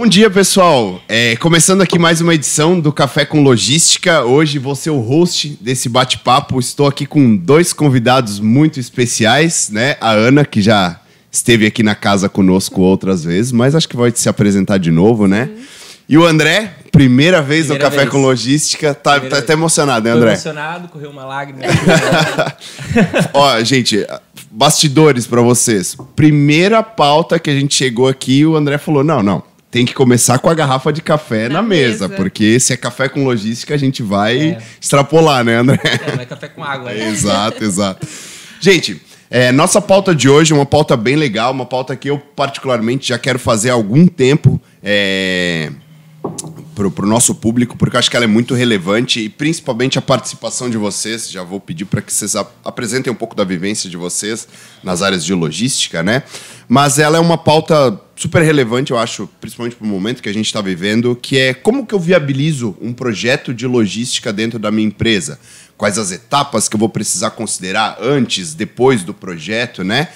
Bom dia, pessoal. Começando aqui mais uma edição do Café com Logística. Hoje vou ser o host desse bate-papo. Estou aqui com dois convidados muito especiais, né? A Ana, que já esteve aqui na casa conosco outras vezes, mas acho que vai se apresentar de novo, né? E o André, primeira vez no Café com Logística. Tá até emocionado, né, André? Tô emocionado, correu uma lágrima. Ó, gente, bastidores pra vocês. Primeira pauta que a gente chegou aqui, o André falou, não, tem que começar com a garrafa de café na mesa, porque se é café com logística, a gente vai extrapolar, né, André? Não é café com água, né? Exato. Gente, nossa pauta de hoje é uma pauta bem legal, uma pauta que eu particularmente já quero fazer há algum tempo, para o nosso público, porque eu acho que ela é muito relevante e principalmente a participação de vocês. Já vou pedir para que vocês apresentem um pouco da vivência de vocês nas áreas de logística, né? Mas ela é uma pauta super relevante, eu acho, principalmente para o momento que a gente está vivendo, que é como que eu viabilizo um projeto de logística dentro da minha empresa? Quais as etapas que eu vou precisar considerar antes, depois do projeto, né?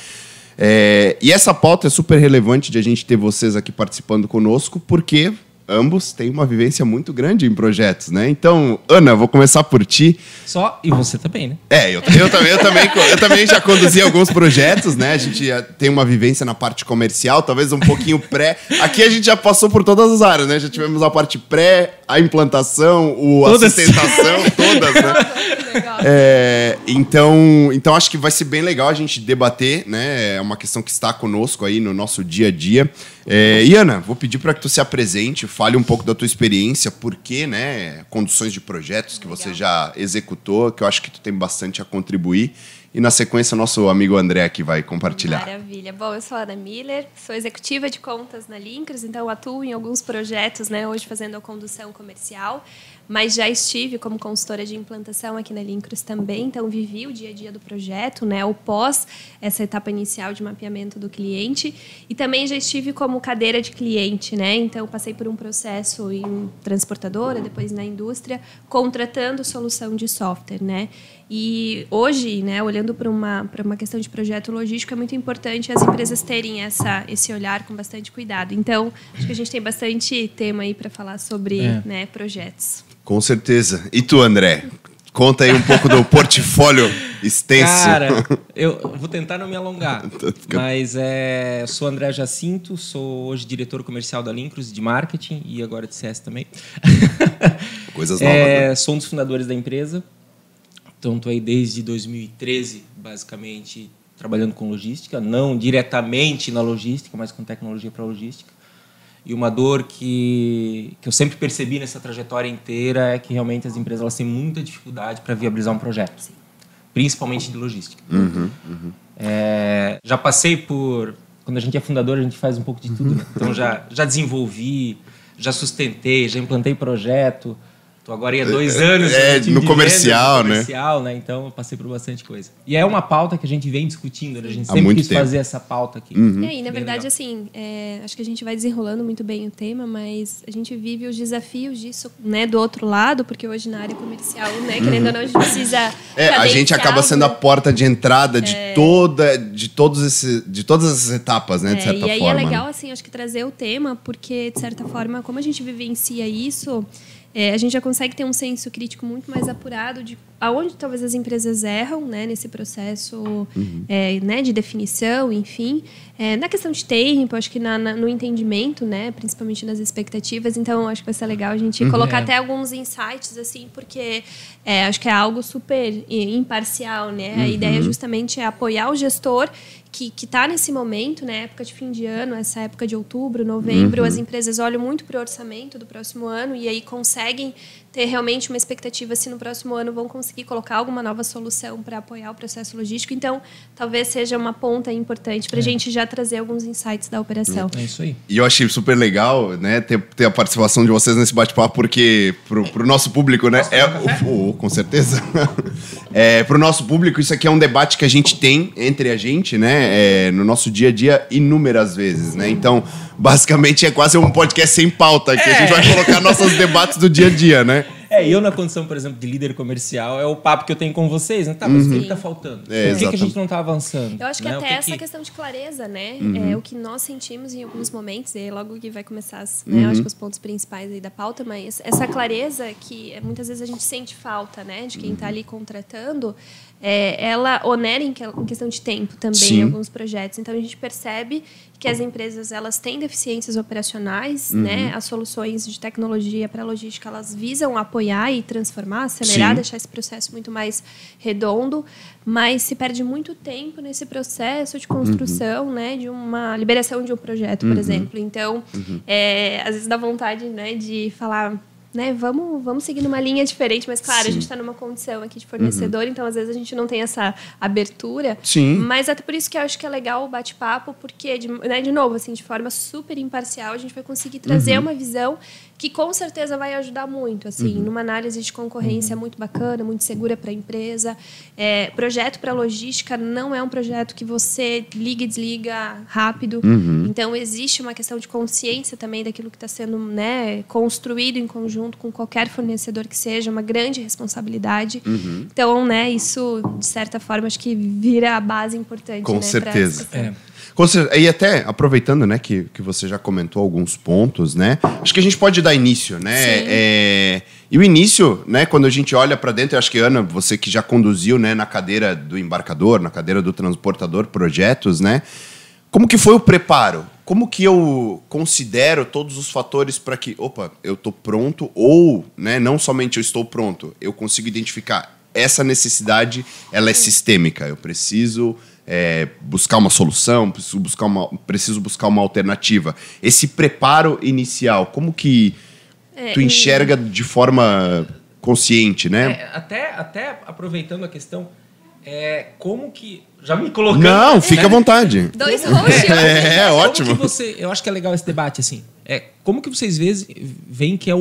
E essa pauta é super relevante de a gente ter vocês aqui participando conosco, porque ambos têm uma vivência muito grande em projetos, né? Então, Ana, vou começar por ti. E você também, né? Eu também já conduzi alguns projetos, né? A gente já tem uma vivência na parte comercial, talvez um pouquinho pré. Aqui a gente já passou por todas as áreas, né? Já tivemos a parte pré, a implantação, a sustentação, todas, né? Então acho que vai ser bem legal a gente debater, né? É uma questão que está conosco aí no nosso dia a dia. E Ana, vou pedir para que tu se apresente, fale um pouco da tua experiência, por que, né? Conduções de projetos que você já executou, que eu acho que tu tem bastante a contribuir. E na sequência, nosso amigo André aqui vai compartilhar. Maravilha. Bom, eu sou a Ana Miller, sou executiva de contas na Lincros, então atuo em alguns projetos, né, hoje fazendo a condução comercial, mas já estive como consultora de implantação aqui na Lincros também, então vivi o dia a dia do projeto, né, o pós essa etapa inicial de mapeamento do cliente, e também já estive como cadeira de cliente, né, então passei por um processo em transportadora, depois na indústria, contratando solução de software, né. E hoje, né, olhando para uma questão de projeto logístico, é muito importante as empresas terem esse olhar com bastante cuidado. Então, acho que a gente tem bastante tema aí para falar sobre né, projetos. Com certeza. E tu, André? Conta aí um pouco do portfólio extenso. Cara, eu vou tentar não me alongar, mas sou André Jacinto, sou hoje diretor comercial da Lincros de marketing e agora de CS também. Coisas novas, né? Sou um dos fundadores da empresa. Então, estou aí desde 2013, basicamente, trabalhando com logística. Não diretamente na logística, mas com tecnologia para logística. E uma dor que eu sempre percebi nessa trajetória inteira é que realmente as empresas elas têm muita dificuldade para viabilizar um projeto. Sim. Principalmente de logística. Já passei por... Quando a gente é fundador, a gente faz um pouco de tudo. Né? Então, já desenvolvi, já sustentei, já implantei projeto. Estou agora há 2 anos no comercial, né? Então eu passei por bastante coisa. E é uma pauta que a gente vem discutindo, né? A gente sempre quis fazer essa pauta aqui. E na verdade, assim, acho que a gente vai desenrolando muito bem o tema, mas a gente vive os desafios disso, né, do outro lado, porque hoje na área comercial, né, querendo ou não, a gente precisa a gente acaba sendo a porta de entrada de todas essas etapas, né, de certa forma. E aí é legal, assim, acho que trazer o tema, porque, de certa forma, como a gente vivencia isso... a gente já consegue ter um senso crítico muito mais apurado de aonde talvez as empresas erram, né, nesse processo né, de definição, enfim. Na questão de tempo, acho que no entendimento, né, principalmente nas expectativas. Então, acho que vai ser legal a gente colocar até alguns insights, assim, porque acho que é algo super imparcial, né? A ideia justamente é apoiar o gestor que está nesse momento, né, época de fim de ano, essa época de outubro, novembro, as empresas olham muito para o orçamento do próximo ano e aí conseguem ter realmente uma expectativa se no próximo ano vão conseguir colocar alguma nova solução para apoiar o processo logístico. Então, talvez seja uma ponta importante para a gente já trazer alguns insights da operação. É isso aí. E eu achei super legal, né, ter a participação de vocês nesse bate-papo, porque pro nosso público, né, com certeza. Pro nosso público, isso aqui é um debate que a gente tem entre a gente, né, no nosso dia a dia inúmeras vezes, né? Então, basicamente é quase um podcast sem pauta, que a gente vai colocar nossos debates do dia a dia, né? E eu na condição, por exemplo, de líder comercial, é o papo que eu tenho com vocês, né? Tá, mas o que está faltando? Por que a gente não está avançando? Eu acho que até essa questão de clareza, né? É o que nós sentimos em alguns momentos, e logo que vai começar, né? Eu acho que os pontos principais aí da pauta, mas essa clareza que muitas vezes a gente sente falta, né? De quem está ali contratando, ela onera em questão de tempo também em alguns projetos. Então, a gente percebe que as empresas elas têm deficiências operacionais, né? As soluções de tecnologia para a logística, elas visam apoiar e transformar, acelerar, deixar esse processo muito mais redondo, mas se perde muito tempo nesse processo de construção, né? De uma liberação de um projeto, por exemplo. Então, às vezes dá vontade, né, de falar... Né, vamos seguir numa linha diferente, mas claro, a gente está numa condição aqui de fornecedor, então às vezes a gente não tem essa abertura. Mas até por isso que eu acho que é legal o bate-papo, porque, de novo, assim, de forma super imparcial, a gente vai conseguir trazer uma visão que com certeza vai ajudar muito, assim, numa análise de concorrência muito bacana, muito segura para a empresa. Projeto para logística não é um projeto que você liga e desliga rápido. Então, existe uma questão de consciência também daquilo que está sendo, né, construído em conjunto com qualquer fornecedor que seja, uma grande responsabilidade. Então, né, isso, de certa forma, acho que vira a base importante. Com certeza. E até, aproveitando, né, que você já comentou alguns pontos, né, acho que a gente pode dar início, né? E o início, né, quando a gente olha para dentro, eu acho que, Ana, você que já conduziu, né, na cadeira do embarcador, na cadeira do transportador, projetos, né? Como que foi o preparo? Como que eu considero todos os fatores para que, eu estou pronto ou, né, não somente eu estou pronto, eu consigo identificar essa necessidade, ela é sistêmica, eu preciso buscar uma solução, preciso buscar uma alternativa. Esse preparo inicial, como que tu enxerga de forma consciente, né? Até aproveitando a questão, como que... Já me colocando... Não, fica à vontade. Dois hosts. Ótimo. Eu acho que é legal esse debate, assim. Como que vocês veem que é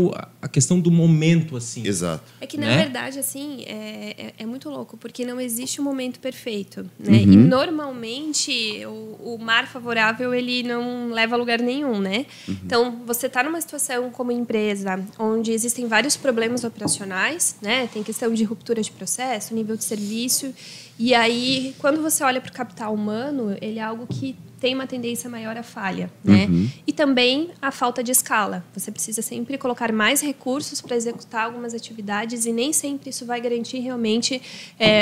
a questão do momento, assim? Exato. É que, na verdade, assim, é muito louco, porque não existe um momento perfeito, né? E, normalmente, o mar favorável, ele não leva a lugar nenhum, né? Então, você está numa situação como empresa, onde existem vários problemas operacionais, né? Tem questão de ruptura de processo, nível de serviço. E aí, quando você olha para o capital humano, ele é algo que tem uma tendência maior à falha, né? E também a falta de escala. Você precisa sempre colocar mais recursos para executar algumas atividades e nem sempre isso vai garantir realmente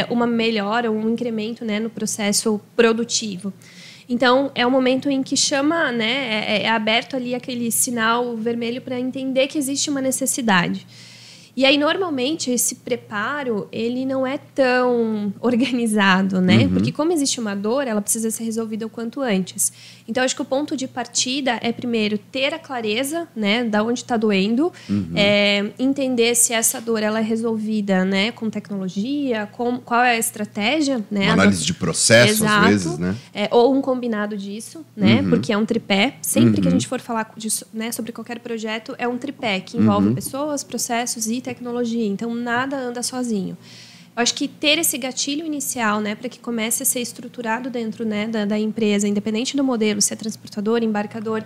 uma melhora, um incremento, né, no processo produtivo. Então, é um momento em que chama, né, é aberto ali aquele sinal vermelho para entender que existe uma necessidade. E aí, normalmente, esse preparo, ele não é tão organizado, né? Porque como existe uma dor, ela precisa ser resolvida o quanto antes. Então, acho que o ponto de partida é, primeiro, ter a clareza, né? Da onde está doendo. Entender se essa dor ela é resolvida, né? Com tecnologia, qual é a estratégia, né? Uma análise de processo, às vezes, né? Ou um combinado disso, né? Porque é um tripé. Sempre que a gente for falar disso, né, sobre qualquer projeto, é um tripé que envolve pessoas, processos e tecnologia. Então, nada anda sozinho. Eu acho que ter esse gatilho inicial, né, para que comece a ser estruturado dentro, né, da empresa, independente do modelo, se é transportador, embarcador,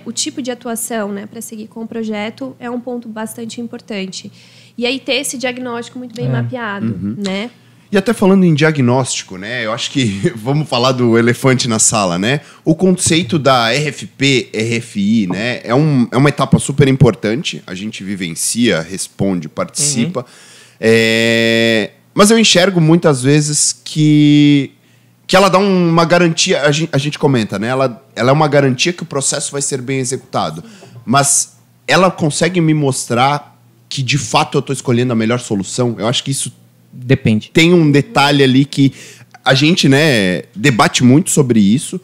o tipo de atuação, né, para seguir com o projeto, é um ponto bastante importante. E aí ter esse diagnóstico muito bem mapeado, né? E até falando em diagnóstico, né? Eu acho que vamos falar do elefante na sala, né? O conceito da RFP, RFI, né? É uma etapa super importante. A gente vivencia, responde, participa. Mas eu enxergo muitas vezes que ela dá uma garantia. A gente comenta, né? Ela é uma garantia que o processo vai ser bem executado. Mas ela consegue me mostrar que, de fato, eu estou escolhendo a melhor solução? Eu acho que isso depende. Tem um detalhe ali que a gente, né, debate muito sobre isso.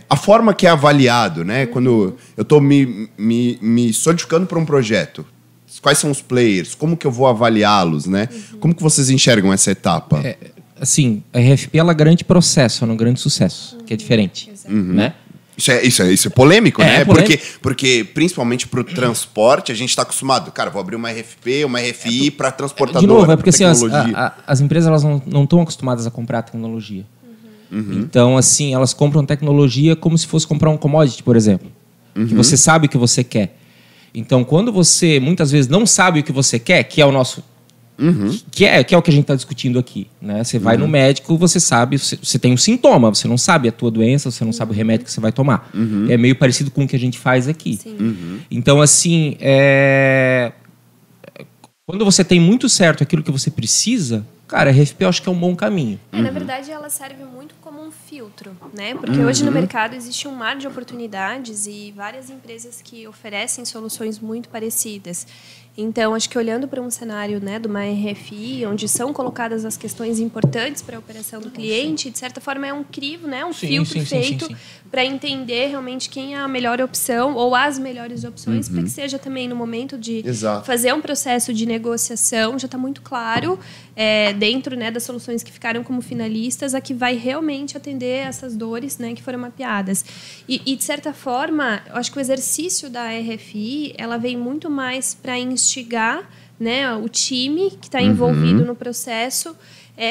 A forma que é avaliado, né? Quando eu estou me solidificando para um projeto, quais são os players? Como que eu vou avaliá-los, né? Como que vocês enxergam essa etapa? Assim, a RFP ela garante processo, não garante sucesso, que é diferente, né? Isso é polêmico, né? Polêmico. Porque principalmente para o transporte, a gente está acostumado. Cara, vou abrir uma RFP, uma RFI para transportadora. De novo, porque assim, as empresas elas não estão acostumadas a comprar tecnologia. Então, assim, elas compram tecnologia como se fosse comprar um commodity, por exemplo. Que você sabe o que você quer. Então, quando você muitas vezes não sabe o que você quer, que é o nosso... Que é o que a gente está discutindo aqui, né? Você vai no médico, você sabe, você tem um sintoma, você não sabe a tua doença, você não sabe o remédio que você vai tomar. É meio parecido com o que a gente faz aqui. Então, assim, quando você tem muito certo aquilo que você precisa, cara, a RFP eu acho que é um bom caminho. Na verdade, ela serve muito como um filtro, né? Porque hoje no mercado existe um mar de oportunidades e várias empresas que oferecem soluções muito parecidas. Então, acho que olhando para um cenário, né, de uma RFI, onde são colocadas as questões importantes para a operação do cliente, de certa forma é um crivo, né, um filtro feito para entender realmente quem é a melhor opção ou as melhores opções, para que seja também no momento de fazer um processo de negociação, já está muito claro, dentro, né, das soluções que ficaram como finalistas, a que vai realmente atender essas dores, né, que foram mapeadas. E, de certa forma, eu acho que o exercício da RFI, ela vem muito mais para instigar, né, o time que está envolvido no processo,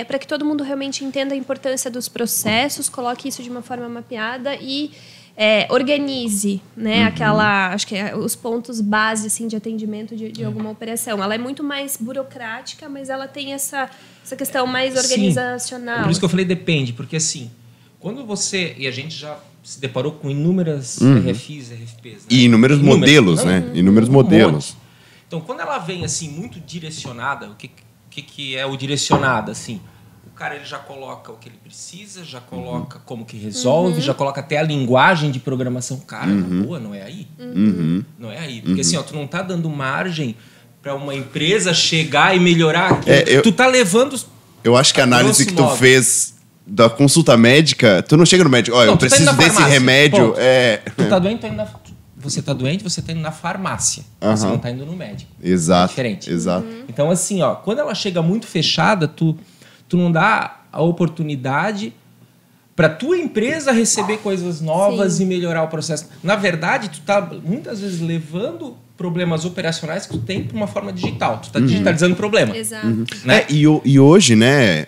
para que todo mundo realmente entenda a importância dos processos, coloque isso de uma forma mapeada e organize, né, acho que os pontos base assim, de atendimento de alguma operação. Ela é muito mais burocrática, mas ela tem essa questão mais organizacional. Por isso que eu falei depende, porque assim, quando você... E a gente já se deparou com inúmeras RFIs, RFPs. Né? E inúmeros modelos, né? Inúmeros modelos. Então, quando ela vem assim muito direcionada, o que é o direcionado? Assim, o cara ele já coloca o que ele precisa, já coloca como que resolve, já coloca até a linguagem de programação. Cara, na boa, não é aí. Não é aí. Porque assim, ó, tu não tá dando margem para uma empresa chegar e melhorar aquilo. Tu tá levando... Eu acho que a análise que tu fez da consulta médica, tu não chega no médico, olha, eu preciso desse remédio. Tu tá doente, você tá doente, você tá indo na farmácia. Você não tá indo no médico. Exato. É diferente. Exato. Então, assim, ó, quando ela chega muito fechada, tu não dá a oportunidade para tua empresa receber coisas novas e melhorar o processo. Na verdade, tu tá muitas vezes levando problemas operacionais que tu tem para uma forma digital. Tu tá digitalizando o problema. Exato. Né? E hoje, né,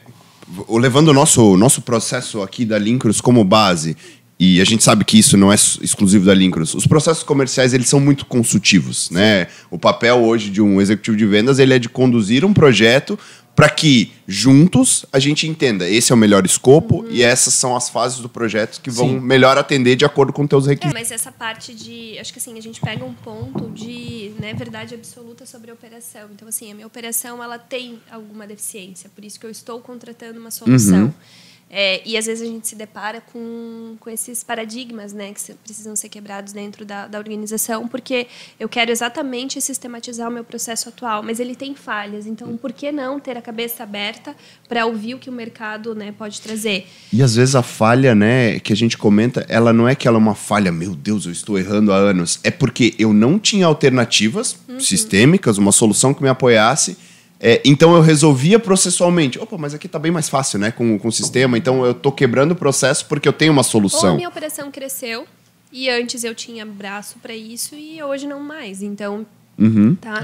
levando o nosso processo aqui da Lincros como base, e a gente sabe que isso não é exclusivo da Lincros, os processos comerciais eles são muito consultivos, né? O papel hoje de um executivo de vendas ele é de conduzir um projeto para que juntos a gente entenda esse é o melhor escopo e essas são as fases do projeto que vão melhor atender de acordo com teus requisitos. Mas essa parte de... Acho que assim, a gente pega um ponto de, né, verdade absoluta sobre a operação. Então, assim, a minha operação ela tem alguma deficiência, por isso que eu estou contratando uma solução. E às vezes a gente se depara com esses paradigmas, né, que precisam ser quebrados dentro da organização, porque eu quero exatamente sistematizar o meu processo atual, mas ele tem falhas. Então, por que não ter a cabeça aberta para ouvir o que o mercado, né, pode trazer? E às vezes a falha, né, que a gente comenta, ela não é que ela é uma falha, meu Deus, eu estou errando há anos. É porque eu não tinha alternativas sistêmicas, uma solução que me apoiasse. Então eu resolvia processualmente. Opa, mas aqui está bem mais fácil, né? Com o sistema. Então eu estou quebrando o processo porque eu tenho uma solução. Ou a minha operação cresceu e antes eu tinha braço para isso e hoje não mais. Então,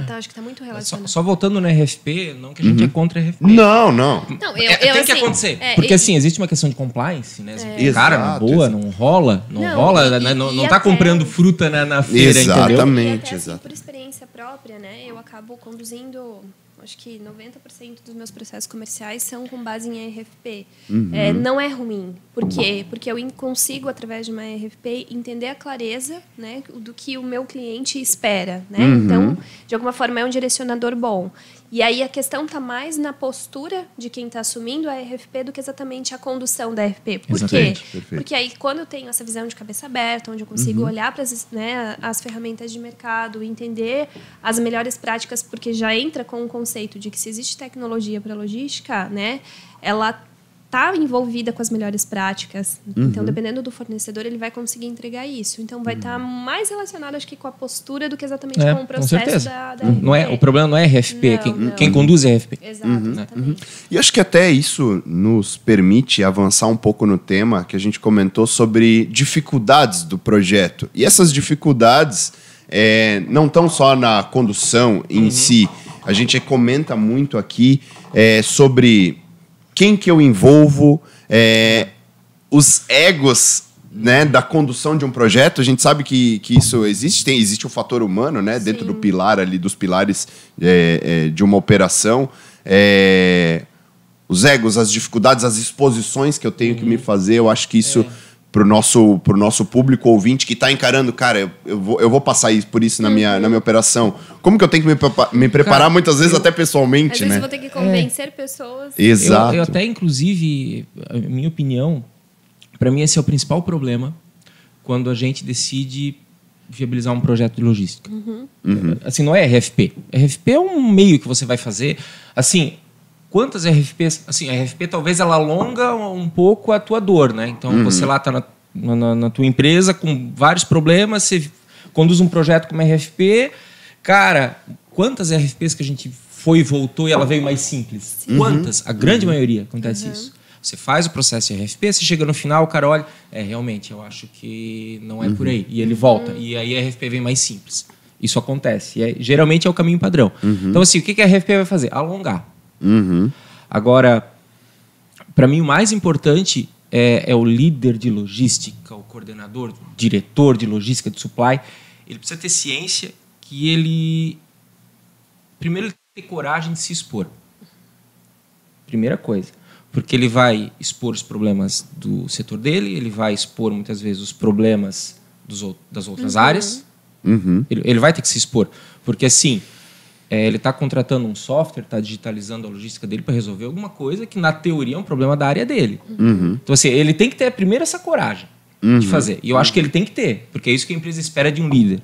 acho que está muito relacionado. Só voltando no RFP, não que a gente é contra a RFP. Não. Tem que acontecer. Porque assim, existe uma questão de compliance, né? Cara, na boa, não rola. Não tá comprando fruta na feira, entendeu? Exatamente. E até, assim, por experiência própria, né? Eu acabo conduzindo... Acho que 90% dos meus processos comerciais são com base em RFP. Não é ruim. Por quê? Porque eu consigo, através de uma RFP, entender a clareza, né, do que o meu cliente espera. Né? Então, de alguma forma, é um direcionador bom. E aí a questão está mais na postura de quem está assumindo a RFP do que exatamente a condução da RFP. Por quê? Porque aí, quando eu tenho essa visão de cabeça aberta, onde eu consigo olhar para as ferramentas de mercado, entender as melhores práticas, porque já entra com o conceito de que se existe tecnologia para logística, né, ela está envolvida com as melhores práticas. Então, dependendo do fornecedor, ele vai conseguir entregar isso. Então, vai estar mais relacionado, acho que, com a postura do que exatamente com o processo da RFP. Não é, o problema não é RFP, quem conduz é RFP. Exatamente. E acho que até isso nos permite avançar um pouco no tema que a gente comentou sobre dificuldades do projeto. E essas dificuldades não estão só na condução em si. A gente comenta muito aqui sobre... quem que eu envolvo, os egos né, da condução de um projeto. A gente sabe que isso existe, existe o fator humano, né, dentro do pilar ali, dos pilares de uma operação. Os egos, as dificuldades, as exposições que eu tenho que me fazer, eu acho que isso, pro nosso público ouvinte que está encarando, cara, eu vou passar por isso na minha operação. Como que eu tenho que me preparar, cara, muitas vezes até pessoalmente, né? Às vezes eu vou ter que convencer pessoas. Exato. Eu até, inclusive, a minha opinião, para mim esse é o principal problema quando a gente decide viabilizar um projeto de logística. Assim, não é RFP. RFP é um meio que você vai fazer. Assim, quantas RFPs... Assim, a RFP talvez ela alonga um pouco a tua dor, né? Então, você lá está na tua empresa com vários problemas, você conduz um projeto como RFP. Cara, quantas RFPs que a gente foi e voltou e ela veio mais simples? Quantas? A grande maioria acontece isso. Você faz o processo de RFP, você chega no final, o cara olha, realmente, eu acho que não é por aí. E ele volta. E aí a RFP vem mais simples. Isso acontece. E geralmente é o caminho padrão. Então, assim, o que a RFP vai fazer? Alongar. Agora, para mim, o mais importante é o líder de logística, o coordenador, o diretor de logística, de supply. Ele precisa ter ciência que ele... Primeiro, ele tem que ter coragem de se expor. Primeira coisa. Porque ele vai expor os problemas do setor dele, ele vai expor, muitas vezes, os problemas das outras áreas. Ele vai ter que se expor. Porque, assim, ele está contratando um software, está digitalizando a logística dele para resolver alguma coisa que, na teoria, é um problema da área dele. Então, assim, ele tem que ter, primeiro, essa coragem de fazer. E eu acho que ele tem que ter, porque é isso que a empresa espera de um líder.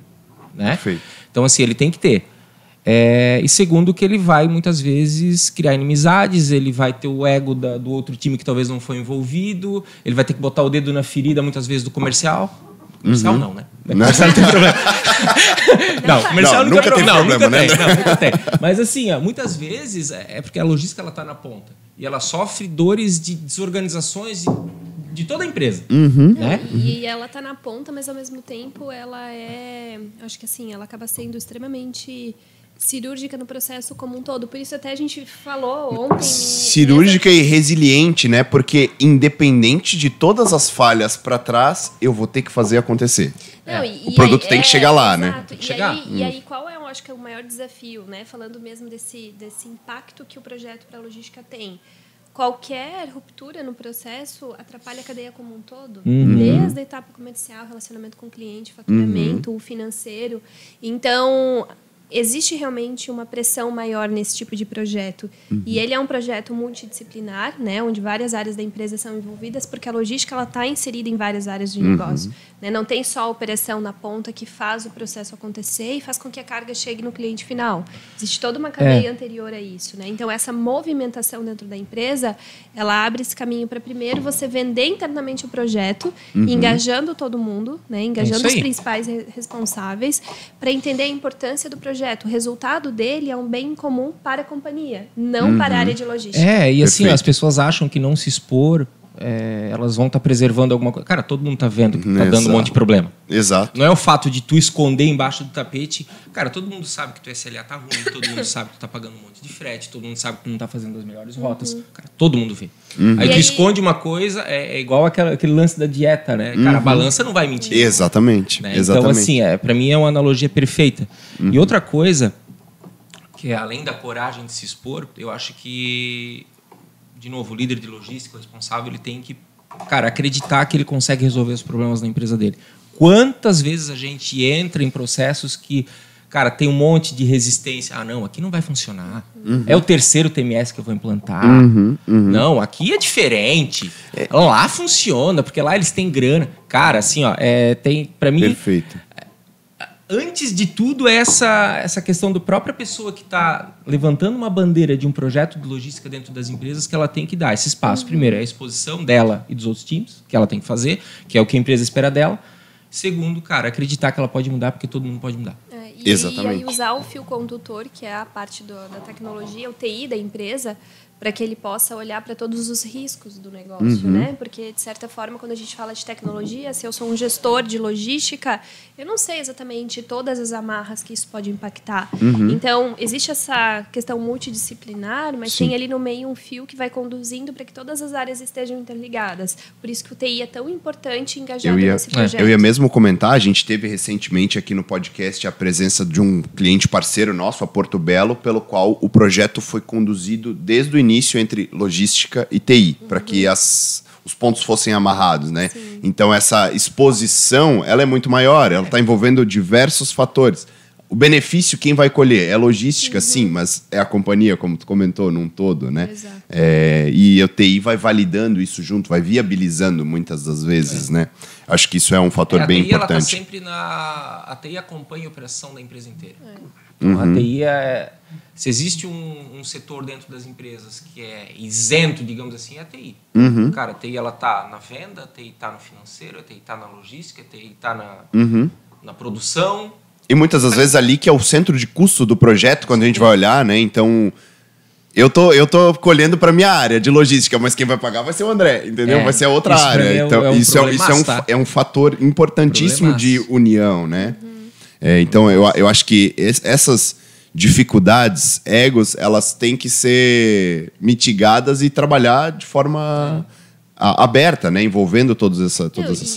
Né? Perfeito. Então, assim, ele tem que ter. E segundo, que ele vai muitas vezes criar inimizades, ele vai ter o ego do outro time que talvez não foi envolvido, ele vai ter que botar o dedo na ferida muitas vezes do comercial. Comercial não, né? Comercial não tem problema. Não, comercial nunca tem problema. Nunca tem. Mas assim, muitas vezes é porque a logística ela está na ponta e ela sofre dores de desorganizações de toda a empresa. Né? E ela está na ponta, mas ao mesmo tempo ela acho que assim, ela acaba sendo extremamente cirúrgica no processo como um todo. Por isso até a gente falou ontem... Cirúrgica e resiliente, né? Porque independente de todas as falhas para trás, eu vou ter que fazer acontecer. Não, o produto tem que chegar lá, exato. né? E aí qual é, eu acho que é o maior desafio, né? Falando mesmo desse impacto que o projeto para a logística tem. Qualquer ruptura no processo atrapalha a cadeia como um todo, desde a etapa comercial, relacionamento com o cliente, faturamento, o financeiro. Então, existe realmente uma pressão maior nesse tipo de projeto. E ele é um projeto multidisciplinar, né, onde várias áreas da empresa são envolvidas, porque a logística está inserida em várias áreas de negócio. Né? Não tem só a operação na ponta que faz o processo acontecer e faz com que a carga chegue no cliente final. Existe toda uma cadeia anterior a isso. Né? Então, essa movimentação dentro da empresa, ela abre esse caminho para, primeiro, você vender internamente o projeto, engajando todo mundo, né? Engajando os principais responsáveis, para entender a importância do projeto. O resultado dele é um bem comum para a companhia, não para a área de logística. E assim, as pessoas acham que não se expor, elas vão estar preservando alguma coisa. Cara, todo mundo está vendo que está dando um monte de problema. Exato. Não é o fato de tu esconder embaixo do tapete. Cara, todo mundo sabe que tu SLA tá ruim, todo mundo sabe que tu tá pagando um monte de frete, todo mundo sabe que tu não tá fazendo as melhores rotas. Cara, todo mundo vê. Aí tu esconde uma coisa, é igual aquele lance da dieta, né? Cara, a balança não vai mentir. Exatamente. Né? Exatamente. Então, assim, para mim é uma analogia perfeita. E outra coisa, que é além da coragem de se expor, eu acho que, de novo, o líder de logística, o responsável, ele tem que, cara, acreditar que ele consegue resolver os problemas da empresa dele. Quantas vezes a gente entra em processos que, cara, tem um monte de resistência. Ah, não, aqui não vai funcionar. É o terceiro TMS que eu vou implantar. Não, aqui é diferente. Lá funciona, porque lá eles têm grana. Cara, assim, ó, tem, para mim... Perfeito. Antes de tudo, essa questão da própria pessoa que está levantando uma bandeira de um projeto de logística dentro das empresas, que ela tem que dar esse espaço. Primeiro, é a exposição dela e dos outros times, que ela tem que fazer, que é o que a empresa espera dela. Segundo, cara, acreditar que ela pode mudar, porque todo mundo pode mudar. Exatamente. E aí usar o fio condutor, que é a parte da tecnologia, o TI da empresa, para que ele possa olhar para todos os riscos do negócio, né? Porque, de certa forma, quando a gente fala de tecnologia, se eu sou um gestor de logística, eu não sei exatamente todas as amarras que isso pode impactar. Então, existe essa questão multidisciplinar, mas tem ali no meio um fio que vai conduzindo para que todas as áreas estejam interligadas. Por isso que o TI é tão importante e engajado nesse projeto. Eu ia mesmo comentar, a gente teve recentemente aqui no podcast a presença de um cliente parceiro nosso, a Porto Belo, pelo qual o projeto foi conduzido desde o início entre logística e TI, para que os pontos fossem amarrados, né? Sim. Então, essa exposição, ela é muito maior, ela está envolvendo diversos fatores. O benefício, quem vai colher? É logística, sim, mas é a companhia, como tu comentou, num todo, né? Exato. E o TI vai validando isso junto, vai viabilizando muitas das vezes, né? Acho que isso é um fator bem importante. Ela tá sempre a TI acompanha a operação da empresa inteira. Então, a TI se existe um setor dentro das empresas que é isento, digamos assim, é a TI. Cara, a TI ela tá na venda, a TI tá no financeiro, a TI tá na logística, a TI tá na produção. E muitas das vezes ali que é o centro de custo do projeto, quando a gente vai olhar, né? Então, eu tô colhendo para minha área de logística, mas quem vai pagar vai ser o André, entendeu? Vai ser a outra área. Então, isso é um fator importantíssimo de união, né? Então, eu acho que essas dificuldades, egos, elas têm que ser mitigadas e trabalhar de forma aberta, né? Envolvendo todas essas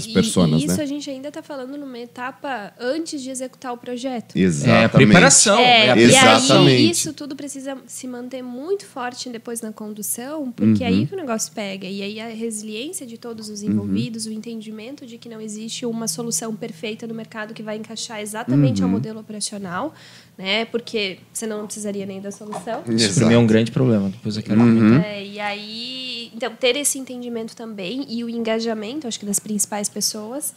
pessoas. E isso, né? A gente ainda está falando numa etapa antes de executar o projeto. Exatamente. É a preparação. Exatamente. E aí isso tudo precisa se manter muito forte depois na condução, porque é aí que o negócio pega. E aí a resiliência de todos os envolvidos, o entendimento de que não existe uma solução perfeita no mercado que vai encaixar exatamente ao modelo operacional, né? Porque senão não precisaria nem da solução. Isso para mim é um grande problema. Depois eu quero comentar. E aí, então, ter esse entendimento também e o engajamento, acho que das principais pessoas,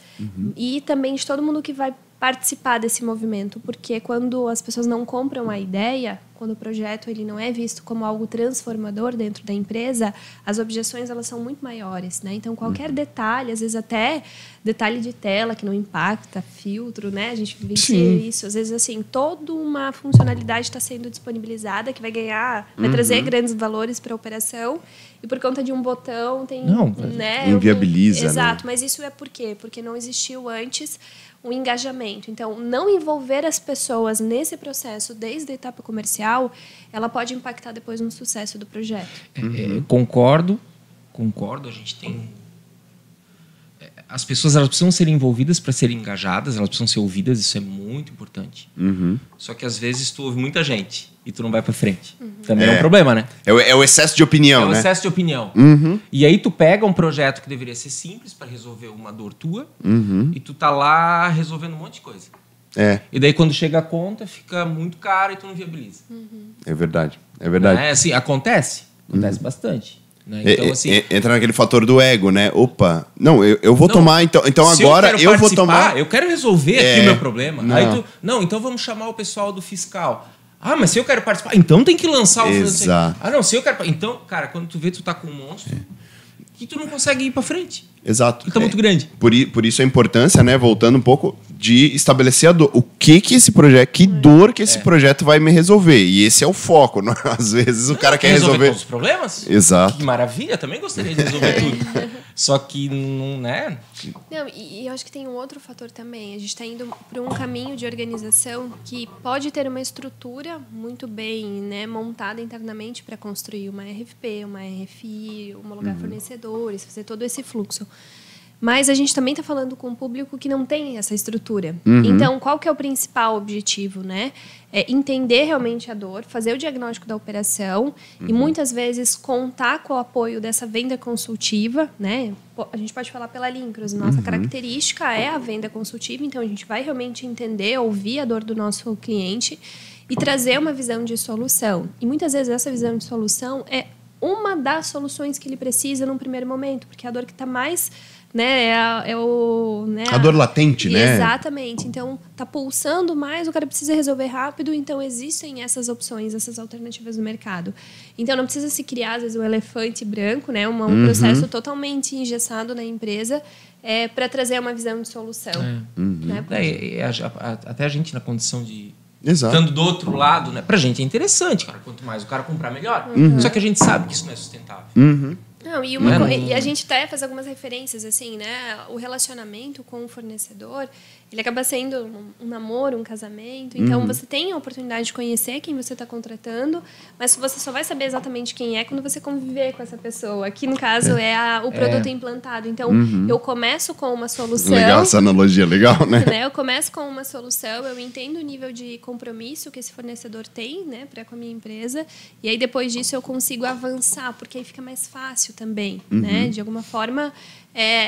e também de todo mundo que vai participar desse movimento, porque quando as pessoas não compram a ideia, quando o projeto ele não é visto como algo transformador dentro da empresa, as objeções elas são muito maiores, né? Então qualquer detalhe, às vezes até detalhe de tela que não impacta, filtro, né? A gente vivencia isso, às vezes assim, toda uma funcionalidade está sendo disponibilizada que vai ganhar, vai trazer grandes valores para a operação e por conta de um botão tem, né? Inviabiliza, exato, né? Mas isso é por quê? Porque não existiu antes o engajamento. Então, não envolver as pessoas nesse processo desde a etapa comercial, ela pode impactar depois no sucesso do projeto. Concordo. A gente tem... As pessoas elas precisam ser envolvidas para serem engajadas, elas precisam ser ouvidas, isso é muito importante. Só que às vezes tu ouve muita gente e tu não vai para frente. Também é um problema, né? É o excesso de opinião, né? É o excesso de opinião. E aí tu pega um projeto que deveria ser simples para resolver uma dor tua e tu tá lá resolvendo um monte de coisa. E daí quando chega a conta fica muito caro e tu não viabiliza. É verdade. Assim, acontece bastante. Né? Então, assim, entra naquele fator do ego, né? Opa, não, eu vou tomar, então agora eu vou tomar. Eu quero resolver aqui o meu problema. Aí então vamos chamar o pessoal do fiscal. Mas se eu quero participar, então tem que lançar o Exato. não, se eu quero. Então, cara, quando tu vê, tu tá com um monstro que tu não consegue ir para frente. Exato. E tá muito grande. Por isso a importância, né? Voltando um pouco, de estabelecer a dor. O que esse projeto, que dor que esse projeto vai me resolver. E esse é o foco. Não? Às vezes o cara quer resolver todos os problemas. Exato. Que maravilha, também gostaria de resolver tudo. Só que não, né? Não, e eu acho que tem um outro fator também. A gente está indo para um caminho de organização que pode ter uma estrutura muito bem, né, montada internamente para construir uma RFP, uma RFI, homologar fornecedores, fazer todo esse fluxo. Mas a gente também está falando com um público que não tem essa estrutura. Então, qual que é o principal objetivo, né? É entender realmente a dor, fazer o diagnóstico da operação e muitas vezes contar com o apoio dessa venda consultiva, né? A gente pode falar pela Lincros, nossa característica é a venda consultiva, então a gente vai realmente entender, ouvir a dor do nosso cliente e trazer uma visão de solução. E muitas vezes essa visão de solução é uma das soluções que ele precisa num primeiro momento, porque é a dor que está mais... Né, a dor latente, né? Exatamente. Então, tá pulsando mais, o cara precisa resolver rápido, então existem essas opções, essas alternativas no mercado. Então, não precisa se criar, às vezes, um elefante branco, né? Um processo totalmente engessado na empresa para trazer uma visão de solução. Né? Até a gente, na condição de Exato. Estando do outro lado, né? Pra gente é interessante, cara. Quanto mais o cara comprar, melhor. Só que a gente sabe que isso não é sustentável. Não, e, e a gente até faz algumas referências, assim, né? O relacionamento com o fornecedor, ele acaba sendo um namoro, um casamento. Então, você tem a oportunidade de conhecer quem você está contratando, mas você só vai saber exatamente quem é quando você conviver com essa pessoa. Que, no caso, é o produto implantado. Então, eu começo com uma solução... Legal, essa analogia, legal, né? Eu começo com uma solução, eu entendo o nível de compromisso que esse fornecedor tem, né, para com a minha empresa, e aí, depois disso, eu consigo avançar, porque aí fica mais fácil também, né? De alguma forma,